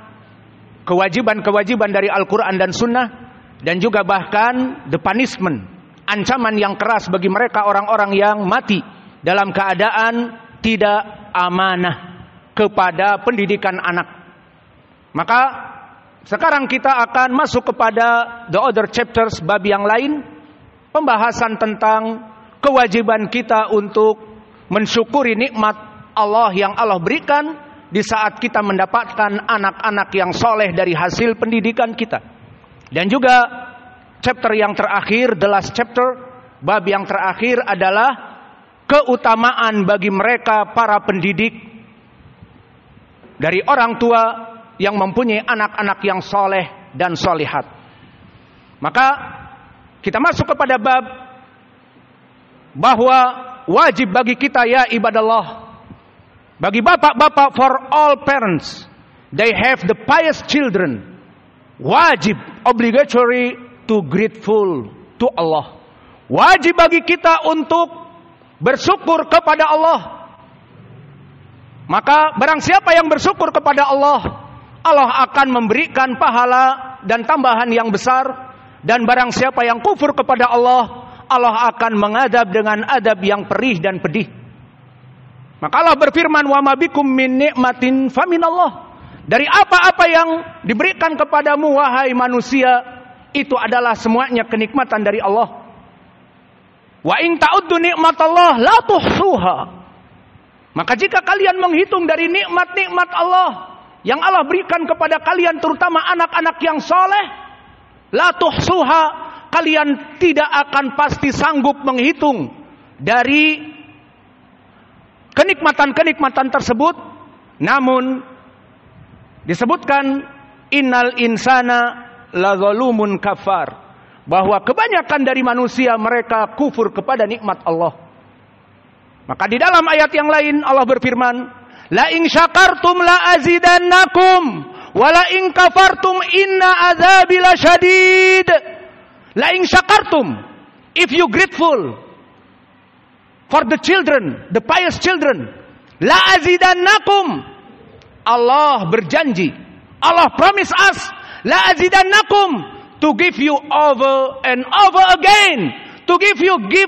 kewajiban-kewajiban dari Al-Quran dan Sunnah, dan juga bahkan the punishment, ancaman yang keras bagi mereka orang-orang yang mati dalam keadaan tidak amanah kepada pendidikan anak. Maka sekarang kita akan masuk kepada the other chapters, bab yang lain, pembahasan tentang kewajiban kita untuk mensyukuri nikmat Allah yang Allah berikan di saat kita mendapatkan anak-anak yang soleh dari hasil pendidikan kita. Dan juga chapter yang terakhir, the last chapter, bab yang terakhir adalah keutamaan bagi mereka para pendidik dari orang tua yang mempunyai anak-anak yang soleh dan solihat. Maka kita masuk kepada bab bahwa wajib bagi kita ya ibadallah, bagi bapak-bapak, for all parents, they have the pious children, wajib, obligatory to grateful to Allah. Wajib bagi kita untuk bersyukur kepada Allah. Maka barang siapa yang bersyukur kepada Allah, Allah akan memberikan pahala dan tambahan yang besar. Dan barang siapa yang kufur kepada Allah, Allah akan mengadab dengan adab yang perih dan pedih. Maka Allah berfirman, wa ma bikum min ni'matin faminallah. Dari apa-apa yang diberikan kepadamu wahai manusia, itu adalah semuanya kenikmatan dari Allah. Wa in ta'uddu ni'matallah la tuhsuha. Maka jika kalian menghitung dari nikmat-nikmat Allah yang Allah berikan kepada kalian, terutama anak-anak yang soleh, la tuhsuha, kalian tidak akan pasti sanggup menghitung dari kenikmatan-kenikmatan tersebut. Namun disebutkan innal insana la zalumun kafar, bahwa kebanyakan dari manusia mereka kufur kepada nikmat Allah. Maka di dalam ayat yang lain Allah berfirman, la in syakartum la azidannakum wa la in kafartum inna azabi lasyadid. La in syakartum, if you grateful for the children, the pious children, la azidannakum, Allah berjanji, Allah promise us, la azidannakum, to give you over and over again, to give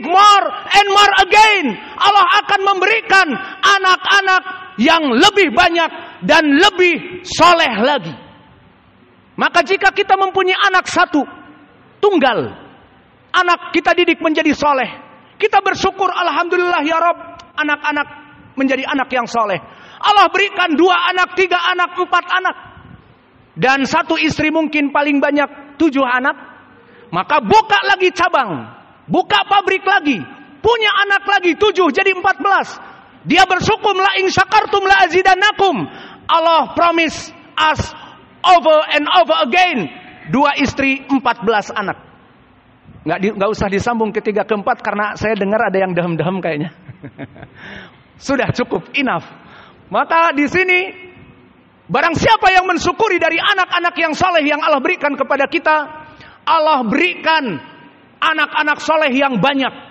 more and more again. Allah akan memberikan anak-anak yang lebih banyak dan lebih soleh lagi. Maka jika kita mempunyai anak satu, tunggal, anak kita didik menjadi soleh, kita bersyukur, alhamdulillah ya Rabb, anak-anak menjadi anak yang soleh. Allah berikan 2 anak, 3 anak, 4 anak, dan 1 istri mungkin paling banyak 7 anak. Maka buka lagi cabang, buka pabrik lagi, punya anak lagi 7 jadi 14. Dia bersyukur, la in syakartum la azidannakum. Allah promise us over and over again, 2 istri 14 anak. Nggak usah disambung ketiga keempat karena saya dengar ada yang dehem-dehem kayaknya. Sudah cukup, enough. Maka di sini barang siapa yang mensyukuri dari anak-anak yang saleh yang Allah berikan kepada kita, Allah berikan anak-anak soleh yang banyak.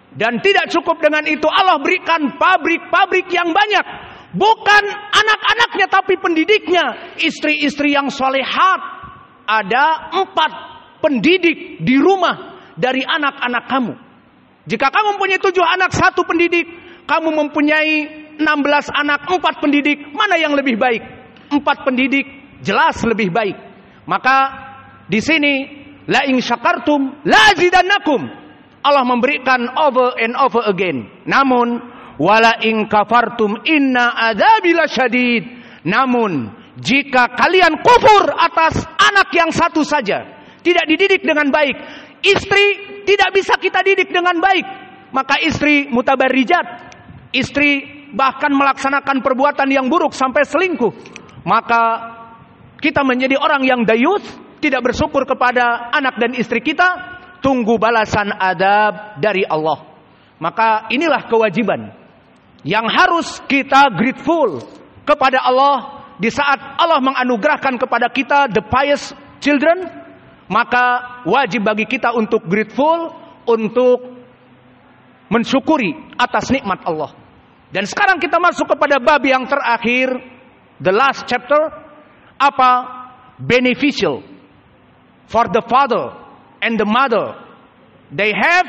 Dan tidak cukup dengan itu, Allah berikan pabrik-pabrik yang banyak. Bukan anak-anaknya tapi pendidiknya. Istri-istri yang solehat. Ada 4 pendidik di rumah dari anak-anak kamu. Jika kamu mempunyai 7 anak, 1 pendidik. Kamu mempunyai 16 anak, 4 pendidik. Mana yang lebih baik? 4 pendidik jelas lebih baik. Maka di sini la in syakartum la azidannakum. Allah memberikan over and over again. Namun wala in kafartum inna adzabi lasyadid. Namun jika kalian kufur atas anak yang satu saja, tidak dididik dengan baik, istri tidak bisa kita didik dengan baik, maka istri mutabarrijat, istri bahkan melaksanakan perbuatan yang buruk sampai selingkuh, maka kita menjadi orang yang dayus, tidak bersyukur kepada anak dan istri kita, tunggu balasan adab dari Allah. Maka inilah kewajiban yang harus kita grateful kepada Allah di saat Allah menganugerahkan kepada kita the pious children. Maka wajib bagi kita untuk grateful, untuk mensyukuri atas nikmat Allah. Dan sekarang kita masuk kepada bab yang terakhir, the last chapter. Apa? Beneficial for the father and the mother. They have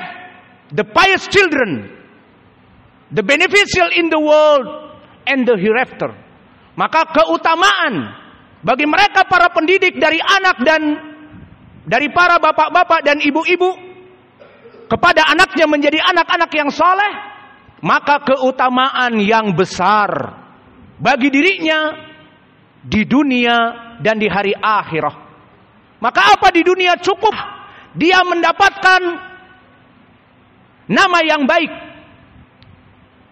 the pious children, the beneficial in the world and the hereafter. Maka keutamaan bagi mereka para pendidik dari anak dan dari para bapak-bapak dan ibu-ibu kepada anaknya menjadi anak-anak yang soleh, maka keutamaan yang besar bagi dirinya di dunia dan di hari akhirah. Maka apa di dunia cukup dia mendapatkan nama yang baik,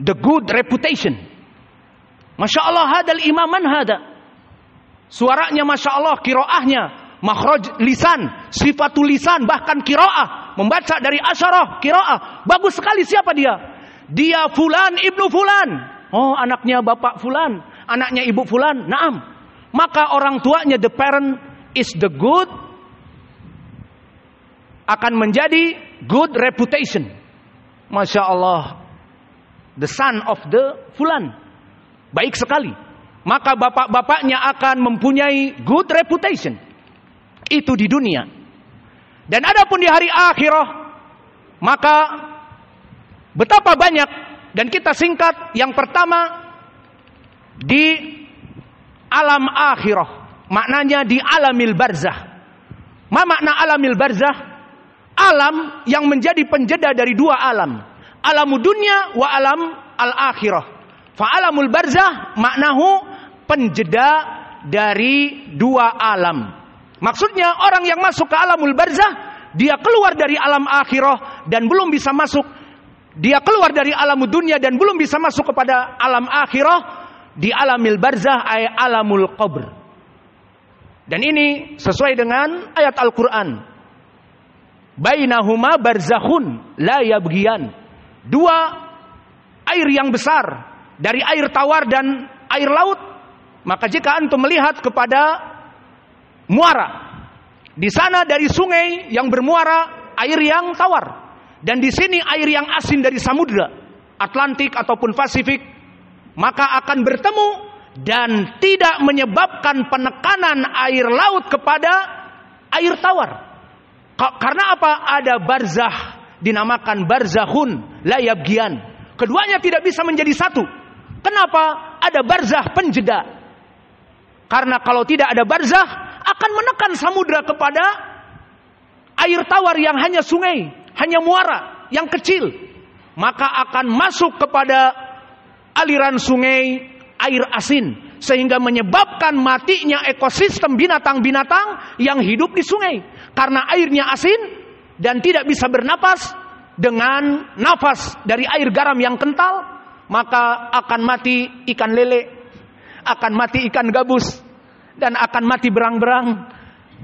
the good reputation. Masya Allah, hadal imaman hada. Suaranya Masya Allah, kiroahnya, makhraj lisan, sifatul lisan, bahkan kiroah, membaca dari asyarah, kiroah. Bagus sekali. Siapa dia? Dia fulan ibnu fulan. Oh, anaknya bapak fulan, anaknya ibu fulan. Naam. Maka orang tuanya, the parent is the good, akan menjadi good reputation. Masya Allah, the son of the fulan, baik sekali. Maka bapak-bapaknya akan mempunyai good reputation. Itu di dunia. Dan adapun di hari akhirah, maka betapa banyak, dan kita singkat. Yang pertama, di alam akhirah, maknanya di alamil barzah. Ma makna alamil barzah? Alam yang menjadi penjeda dari 2 alam, alamud dunya wa alam al-akhirah. Fa alamul barzah maknahu penjeda dari 2 alam. Maksudnya orang yang masuk ke alamul barzah, dia keluar dari alam akhirah dan belum bisa masuk. Dia keluar dari alamud dunya dan belum bisa masuk kepada alam akhirah. Di alamil barzah ay alamul qabr. Dan ini sesuai dengan ayat Al-Quran. Bainahuma barzakhun la yabghiyan. 2 air yang besar, dari air tawar dan air laut. Maka jika antum melihat kepada muara, di sana dari sungai yang bermuara air yang tawar, dan di sini air yang asin dari samudra Atlantik ataupun Pasifik, maka akan bertemu dan tidak menyebabkan penekanan air laut kepada air tawar. Karena apa? Ada barzah, dinamakan barzakhun la yabghiyan. Keduanya tidak bisa menjadi satu. Kenapa? Ada barzah penjeda. Karena kalau tidak ada barzah, akan menekan samudra kepada air tawar yang hanya sungai, hanya muara yang kecil. Maka akan masuk kepada aliran sungai air asin, sehingga menyebabkan matinya ekosistem binatang-binatang yang hidup di sungai. Karena airnya asin dan tidak bisa bernapas dengan nafas dari air garam yang kental, maka akan mati ikan lele, akan mati ikan gabus, dan akan mati berang-berang,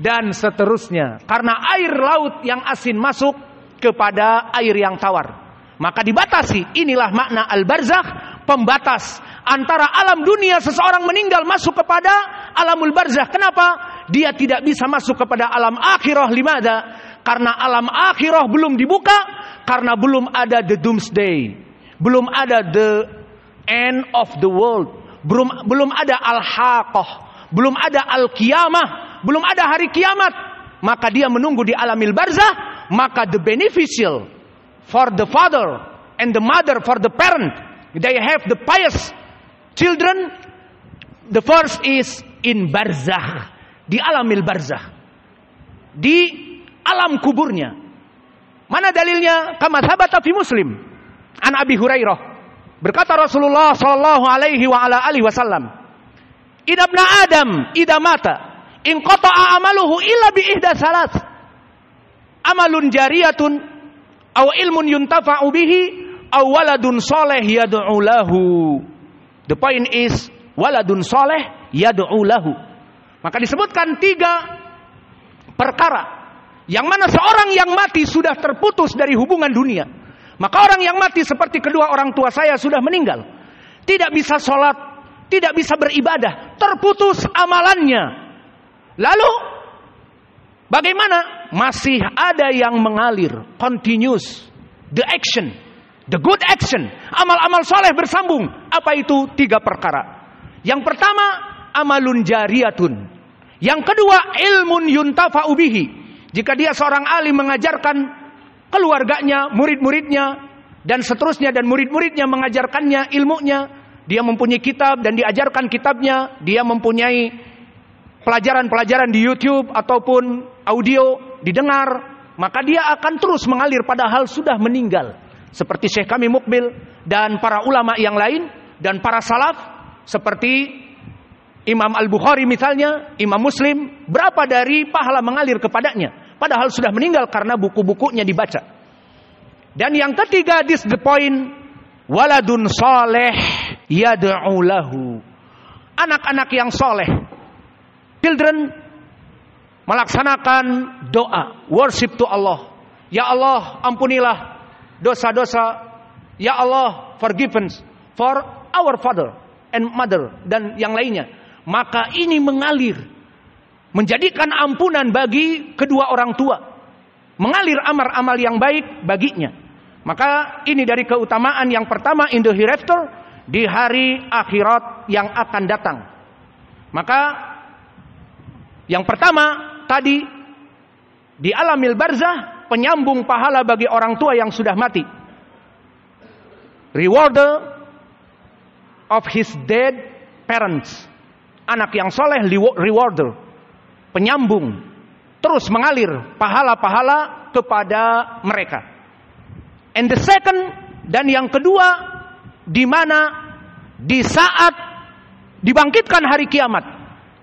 dan seterusnya. Karena air laut yang asin masuk kepada air yang tawar. Maka dibatasi. Inilah makna al-barzakh, pembatas antara alam dunia seseorang meninggal masuk kepada alamul barzakh. Kenapa? dia tidak bisa masuk kepada alam akhirah. Limada? Karena alam akhirah belum dibuka, karena belum ada the doomsday, belum ada the end of the world, belum ada al-haqah, belum ada al-qiyamah, belum ada hari kiamat. Maka dia menunggu di alamil barzah. Maka the beneficial for the father and the mother, for the parent, they have the pious children. The first is in barzah, di alamil barzah, di alam kuburnya. Mana dalilnya? Kama thabata fi Muslim an Abi Hurairah, berkata Rasulullah sallallahu alaihi wa ala alihi wasallam, "Idza ibna Adam idza mata in qata'a amaluhu illa bi ihda salat, amalun jariyatun aw ilmun yuntafa'u bihi aw waladun saleh yad'u lahu." The point is waladun saleh yad'u lahu. Maka disebutkan 3 perkara yang mana seorang yang mati sudah terputus dari hubungan dunia. Maka orang yang mati seperti kedua orang tua saya sudah meninggal, tidak bisa sholat, tidak bisa beribadah, terputus amalannya. Lalu bagaimana? Masih ada yang mengalir, continuous, the action, the good action, amal-amal soleh bersambung. Apa itu? 3 perkara. Yang pertama, amalun jariyatun. Yang kedua, ilmun yuntafa'u bihi. Jika dia seorang alim mengajarkan keluarganya, murid-muridnya, dan seterusnya, dan murid-muridnya mengajarkannya ilmunya, dia mempunyai kitab dan diajarkan kitabnya, dia mempunyai pelajaran-pelajaran di YouTube ataupun audio didengar, maka dia akan terus mengalir padahal sudah meninggal. Seperti Syekh kami Mukbil dan para ulama yang lain dan para salaf seperti Imam Al-Bukhari misalnya, Imam Muslim, berapa dari pahala mengalir kepadanya padahal sudah meninggal karena buku-bukunya dibaca. Dan yang ketiga, this the point, waladun soleh yad'u lahu. Anak-anak yang soleh, children, melaksanakan doa, worship to Allah. Ya Allah, ampunilah dosa-dosa. Ya Allah, forgiveness for our father and mother dan yang lainnya. Maka ini mengalir, menjadikan ampunan bagi kedua orang tua, mengalir amal-amal yang baik baginya. Maka ini dari keutamaan yang pertama, in the hereafter, di hari akhirat yang akan datang. Maka yang pertama tadi, di alamil barzah, penyambung pahala bagi orang tua yang sudah mati, rewarder of his dead parents. Anak yang soleh, rewarder, penyambung, terus mengalir pahala-pahala kepada mereka. And the second, dan yang kedua, di mana di saat dibangkitkan hari kiamat,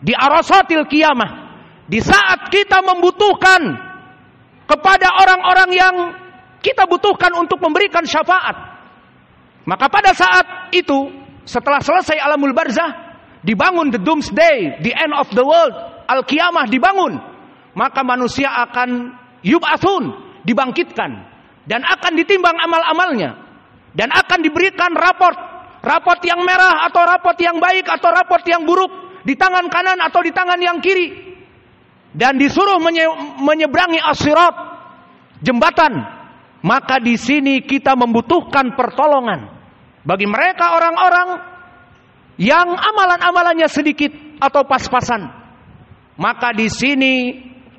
di arasatil kiamah, di saat kita membutuhkan kepada orang-orang yang kita butuhkan untuk memberikan syafaat, maka pada saat itu, setelah selesai alamul barzah, dibangun the doomsday, the end of the world, al-qiyamah dibangun, maka manusia akan yub'atsun, dibangkitkan, dan akan ditimbang amal-amalnya, dan akan diberikan raport yang merah atau raport yang baik atau raport yang buruk di tangan kanan atau di tangan yang kiri, dan disuruh menyeberangi as-sirat, jembatan. Maka di sini kita membutuhkan pertolongan bagi mereka orang-orang yang amalan-amalannya sedikit atau pas-pasan. Maka di sini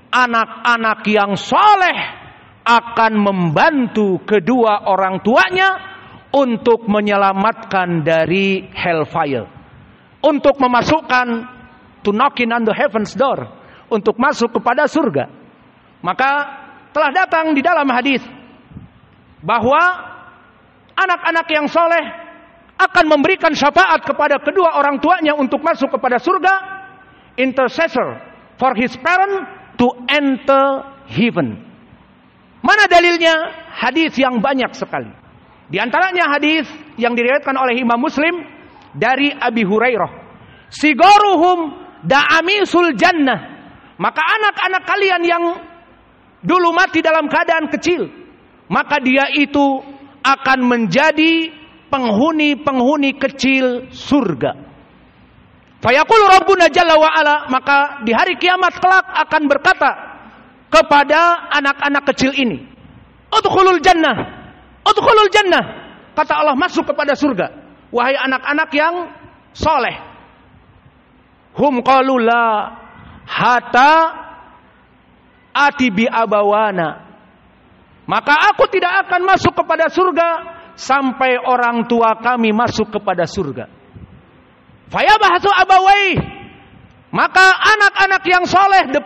anak-anak yang soleh akan membantu kedua orang tuanya untuk menyelamatkan dari hellfire, untuk memasukkan, to knocking on the heaven's door, untuk masuk kepada surga. Maka telah datang di dalam hadis bahwa anak-anak yang soleh akan memberikan syafaat kepada kedua orang tuanya untuk masuk kepada surga, intercessor for his parent to enter heaven. Mana dalilnya? Hadis yang banyak sekali. Di antaranya hadis yang diriwayatkan oleh Imam Muslim dari Abi Hurairah, sigaruhum da'amisul jannah. Maka anak-anak kalian yang dulu mati dalam keadaan kecil, maka dia itu akan menjadi penghuni-penghuni kecil surga. Fayaqulu Rabbuna Jalla wa Ala, maka di hari kiamat kelak akan berkata kepada anak-anak kecil ini, udkhulul jannah, udkhulul jannah. Kata Allah, masuk kepada surga, wahai anak-anak yang soleh. Hum qalu la hatta ati bi abawana. Maka aku tidak akan masuk kepada surga sampai orang tua kami masuk kepada surga. Fayabahasu abawai, maka anak-anak yang soleh, the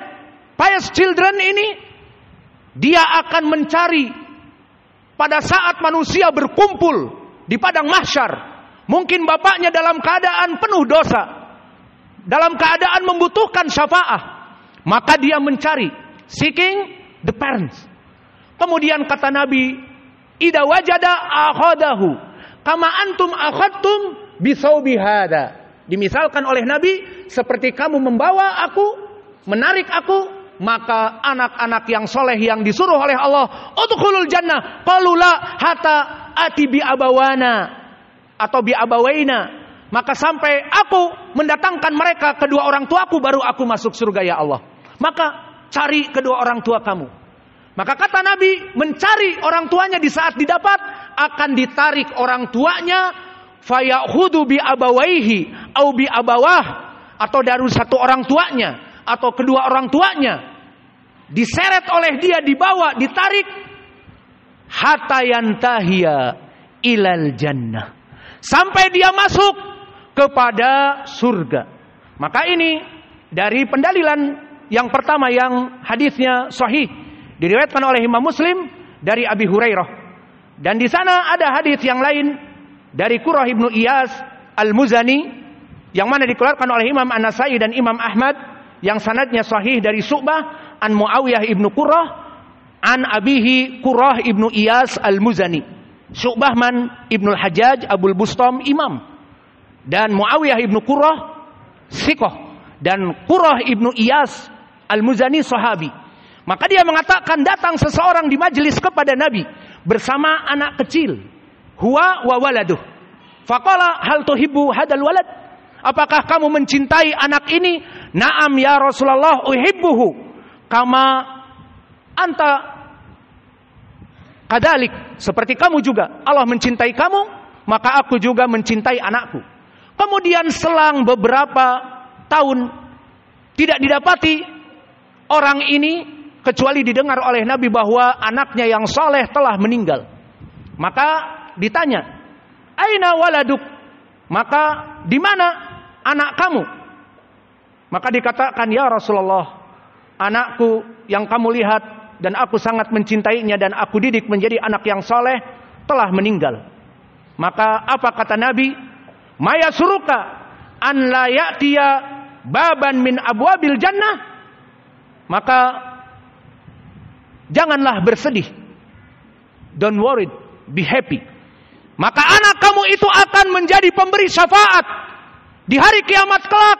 pious children ini, dia akan mencari pada saat manusia berkumpul di padang mahsyar. Mungkin bapaknya dalam keadaan penuh dosa, dalam keadaan membutuhkan syafaat, maka dia mencari, seeking the parents. Kemudian kata Nabi, idza wajada akhadahu kama antum akhadtum bisaubi hada. Dimisalkan oleh Nabi, seperti kamu membawa aku, menarik aku, maka anak-anak yang soleh yang disuruh oleh Allah, udkhulul jannah, qalu la hatta ati bi abawana atau bi abawaina, maka sampai aku mendatangkan mereka kedua orang tuaku baru aku masuk surga ya Allah. Maka cari kedua orang tua kamu. Maka kata Nabi, mencari orang tuanya di saat didapat akan ditarik orang tuanya, fayahudu bi abawaihi au bi abawah, atau dari satu orang tuanya atau kedua orang tuanya, diseret oleh dia, dibawa, ditarik, hatta yantahiya ilal jannah, sampai dia masuk kepada surga. Maka ini dari pendalilan yang pertama yang hadisnya sahih, diriwayatkan oleh Imam Muslim dari Abi Hurairah, dan di sana ada hadis yang lain dari Qurrah ibnu Iyas al-Muzani, yang mana dikeluarkan oleh Imam An-Nasai dan Imam Ahmad, yang sanadnya sahih dari Syu'bah an Muawiyah ibnu Qurrah an abihi Qurrah ibnu Iyas al-Muzani. Syu'bah man ibnu al-Hajjaj Abul Bustam imam, dan Muawiyah ibnu Qurrah thiqah, dan Qurrah ibnu Iyas al-Muzani sahabi. Maka dia mengatakan, datang seseorang di majelis kepada Nabi bersama anak kecil, huwa wa waladuh. Faqala hal tuhibbu hadal walad? Apakah kamu mencintai anak ini? Naam ya Rasulullah, uhibbuhu kama anta kadalik. Seperti kamu juga, Allah mencintai kamu, maka aku juga mencintai anakku. Kemudian selang beberapa tahun, tidak didapati orang ini, kecuali didengar oleh Nabi bahwa anaknya yang soleh telah meninggal. Maka ditanya, aina waladuk? Maka di mana anak kamu? Maka dikatakan, ya Rasulullah, anakku yang kamu lihat dan aku sangat mencintainya dan aku didik menjadi anak yang soleh telah meninggal. Maka apa kata Nabi? Maya suruka an la ya'tiya baban min abwabil jannah. Maka janganlah bersedih, don't worry, be happy. Maka anak kamu itu akan menjadi pemberi syafaat di hari kiamat kelak.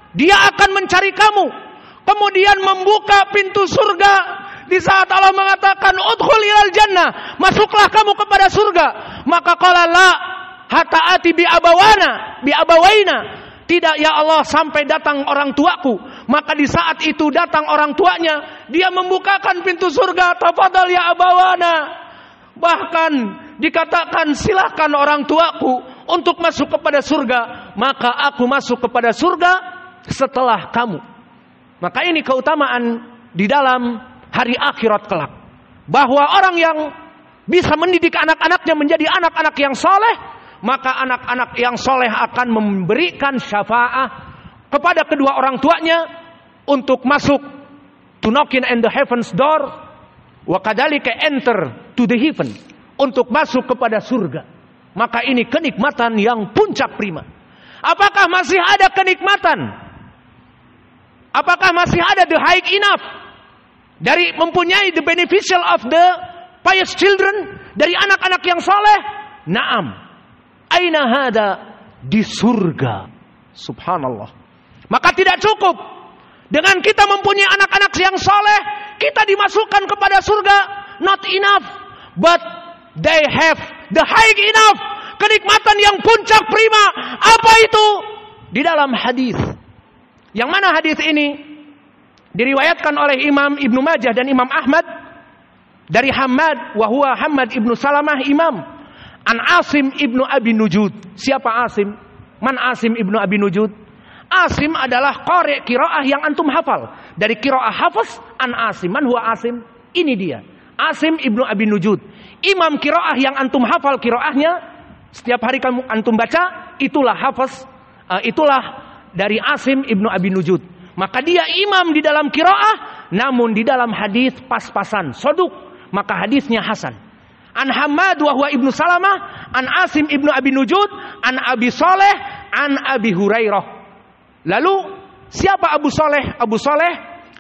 Dia akan mencari kamu, kemudian membuka pintu surga. Di saat Allah mengatakan udkhul ilal jannah, masuklah kamu kepada surga. Maka qala la hatta ati bi abawana bi abawaina, tidak ya Allah sampai datang orang tuaku. Maka di saat itu datang orang tuanya, dia membukakan pintu surga, tafadhal ya abawana. Bahkan dikatakan, silakan orang tuaku untuk masuk kepada surga, maka aku masuk kepada surga setelah kamu. Maka ini keutamaan di dalam hari akhirat kelak, bahwa orang yang bisa mendidik anak-anaknya menjadi anak-anak yang soleh, maka anak-anak yang soleh akan memberikan syafaat kepada kedua orang tuanya untuk masuk, to knocking in the heaven's door, wa kadzalika enter to the heaven, untuk masuk kepada surga. Maka ini kenikmatan yang puncak prima. Apakah masih ada kenikmatan? Apakah masih ada the high enough dari mempunyai the beneficial of the pious children, dari anak-anak yang soleh? Naam. Aina hada? Di surga. Subhanallah. Maka tidak cukup dengan kita mempunyai anak-anak yang soleh, kita dimasukkan kepada surga. Not enough, but they have the high enough, kenikmatan yang puncak prima. Apa itu? di dalam hadis. Yang mana hadis ini diriwayatkan oleh Imam Ibnu Majah dan Imam Ahmad dari Hammad wa huwa Hammad Ibnu Salamah Imam an Asim Ibnu Abi Nujud. Siapa Asim? Man Asim Ibnu Abi Nujud? Asim adalah qari qiraah yang antum hafal. Dari qiraah Hafiz an Asim. Man huwa Asim? Ini dia. Asim Ibnu Abi Nujud. Imam qiraah yang antum hafal qiraahnya, setiap hari kamu antum baca, itulah Hafiz, itulah dari Asim Ibnu Abi Nujud. Maka dia imam di dalam qiraah, namun di dalam hadis pas-pasan, soduk, maka hadisnya hasan. An Hammad wa huwa Ibnu Salamah, an Asim Ibnu Abi Nujud, an Abi Saleh, an Abi Hurairah. Lalu siapa Abu Saleh? Abu Saleh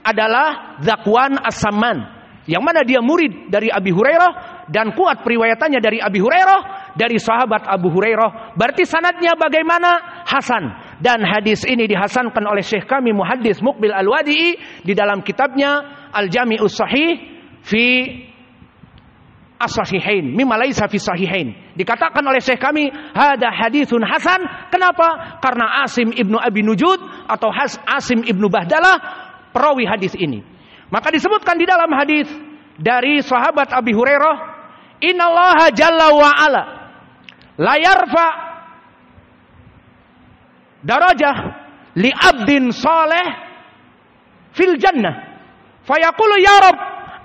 adalah Zakwan As-Samman, yang mana dia murid dari Abi Hurairah dan kuat periwayatannya dari Abi Hurairah, dari sahabat Abu Hurairah. Berarti sanadnya bagaimana? Hasan. Dan hadis ini dihasankan oleh Syekh kami Muhaddis Muqbil Al-Wadi'i di dalam kitabnya Al-Jami'us Sahih fi As-Sahihain mimma laisa fi Sahihain. Dikatakan oleh Syekh kami hada haditsun hasan. Kenapa? Karena Asim Ibnu Abi Nujud atau Asim Ibnu Bahdalah perawi hadis ini. Maka disebutkan di dalam hadis dari sahabat Abi Hurairah, innallaha jalla wa ala la yarfa darajah li abdin saleh fil jannah fayaqulu ya rab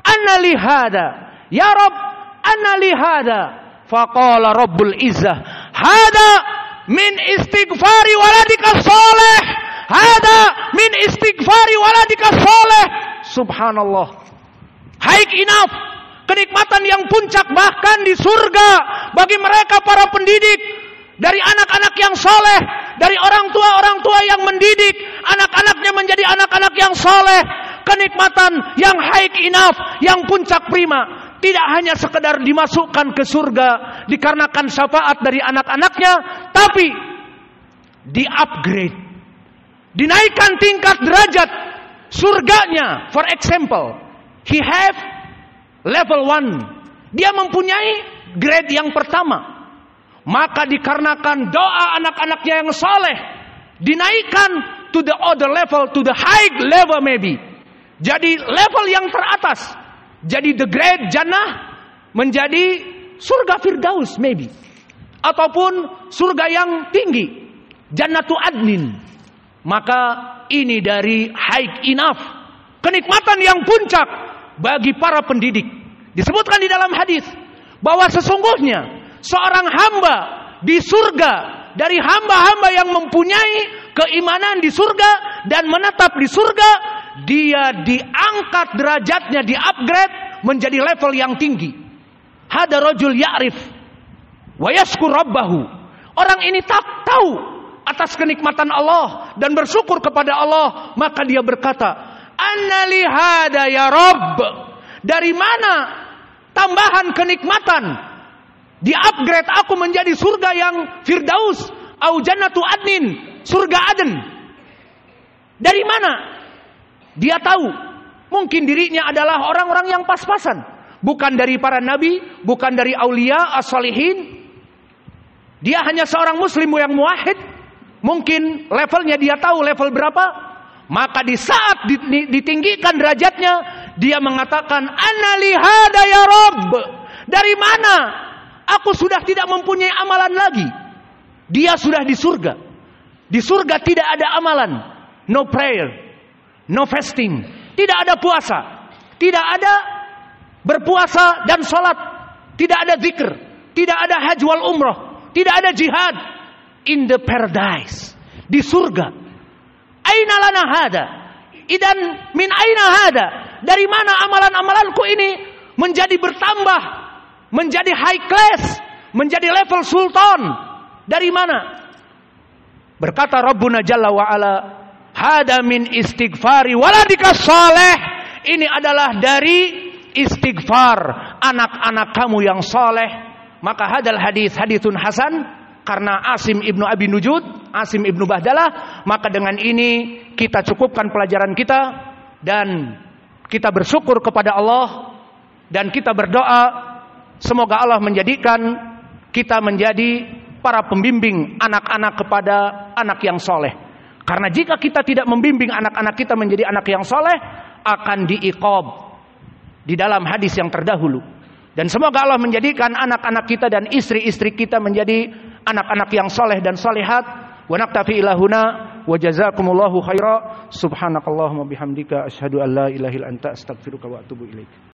anna li hada, ya rab anna li hada, faqala rabbul izzah hada min istighfari waladika saleh, hada min istighfari waladika saleh. Subhanallah. Haik enough, kenikmatan yang puncak bahkan di surga bagi mereka para pendidik, dari anak-anak yang soleh, dari orang tua yang mendidik anak-anaknya menjadi anak-anak yang soleh. Kenikmatan yang haik enough, yang puncak prima, tidak hanya sekedar dimasukkan ke surga dikarenakan syafaat dari anak-anaknya, tapi di-upgrade, dinaikkan tingkat derajat surganya. For example, he have level 1. Dia mempunyai grade yang pertama. Maka dikarenakan doa anak-anaknya yang saleh, dinaikkan to the other level, to the high level maybe. Jadi level yang teratas. Jadi the grade jannah menjadi surga Firdaus maybe. Ataupun surga yang tinggi, Jannatu Adnin. Maka ini dari high enough, kenikmatan yang puncak bagi para pendidik. Disebutkan di dalam hadis bahwa sesungguhnya seorang hamba di surga, dari hamba-hamba yang mempunyai keimanan di surga dan menetap di surga, dia diangkat derajatnya, di-upgrade menjadi level yang tinggi. Hada rajul ya'rif wa yashkur rabbahu. Orang ini tak tahu atas kenikmatan Allah dan bersyukur kepada Allah, maka dia berkata, "Anna li hada ya Rabb." Dari mana tambahan kenikmatan? Di-upgrade aku menjadi surga yang Firdaus au Jannatu Adnin, surga Aden. Dari mana? Dia tahu mungkin dirinya adalah orang-orang yang pas-pasan, bukan dari para nabi, bukan dari aulia as-salihin. Dia hanya seorang muslim yang muwahhid. Mungkin levelnya dia tahu level berapa. Maka di saat ditinggikan derajatnya, dia mengatakan, "Anna li hada ya Rabb." Dari mana? Aku sudah tidak mempunyai amalan lagi. Dia sudah di surga. Di surga tidak ada amalan. No prayer, no fasting, tidak ada puasa, tidak ada berpuasa dan sholat, tidak ada zikr, tidak ada haji wal umrah, tidak ada jihad. In the paradise, di surga. Aina lana hada? Idan min aina hada? Dari mana amalan-amalanku ini menjadi bertambah, menjadi high class, menjadi level sultan? Dari mana? Berkata Rabbuna Jalla wa Ala, hada min istighfari waladika saleh. Ini adalah dari istighfar anak-anak kamu yang saleh. Maka hadal hadis haditsun hasan. Karena Asim Ibnu Abi Nujud, Asim Ibnu Bahdalah, maka dengan ini kita cukupkan pelajaran kita dan kita bersyukur kepada Allah dan kita berdoa semoga Allah menjadikan kita menjadi para pembimbing anak-anak kepada anak yang soleh. Karena jika kita tidak membimbing anak-anak kita menjadi anak yang soleh, akan diiqab di dalam hadis yang terdahulu. Dan semoga Allah menjadikan anak-anak kita dan istri-istri kita menjadi anak-anak yang soleh dan solehat. Wa naktafi ila huna wa jazakumullahu khaira. Subhanakallahumma bihamdika asyhadu an la ilaha illa anta astaghfiruka wa atubu ilaik.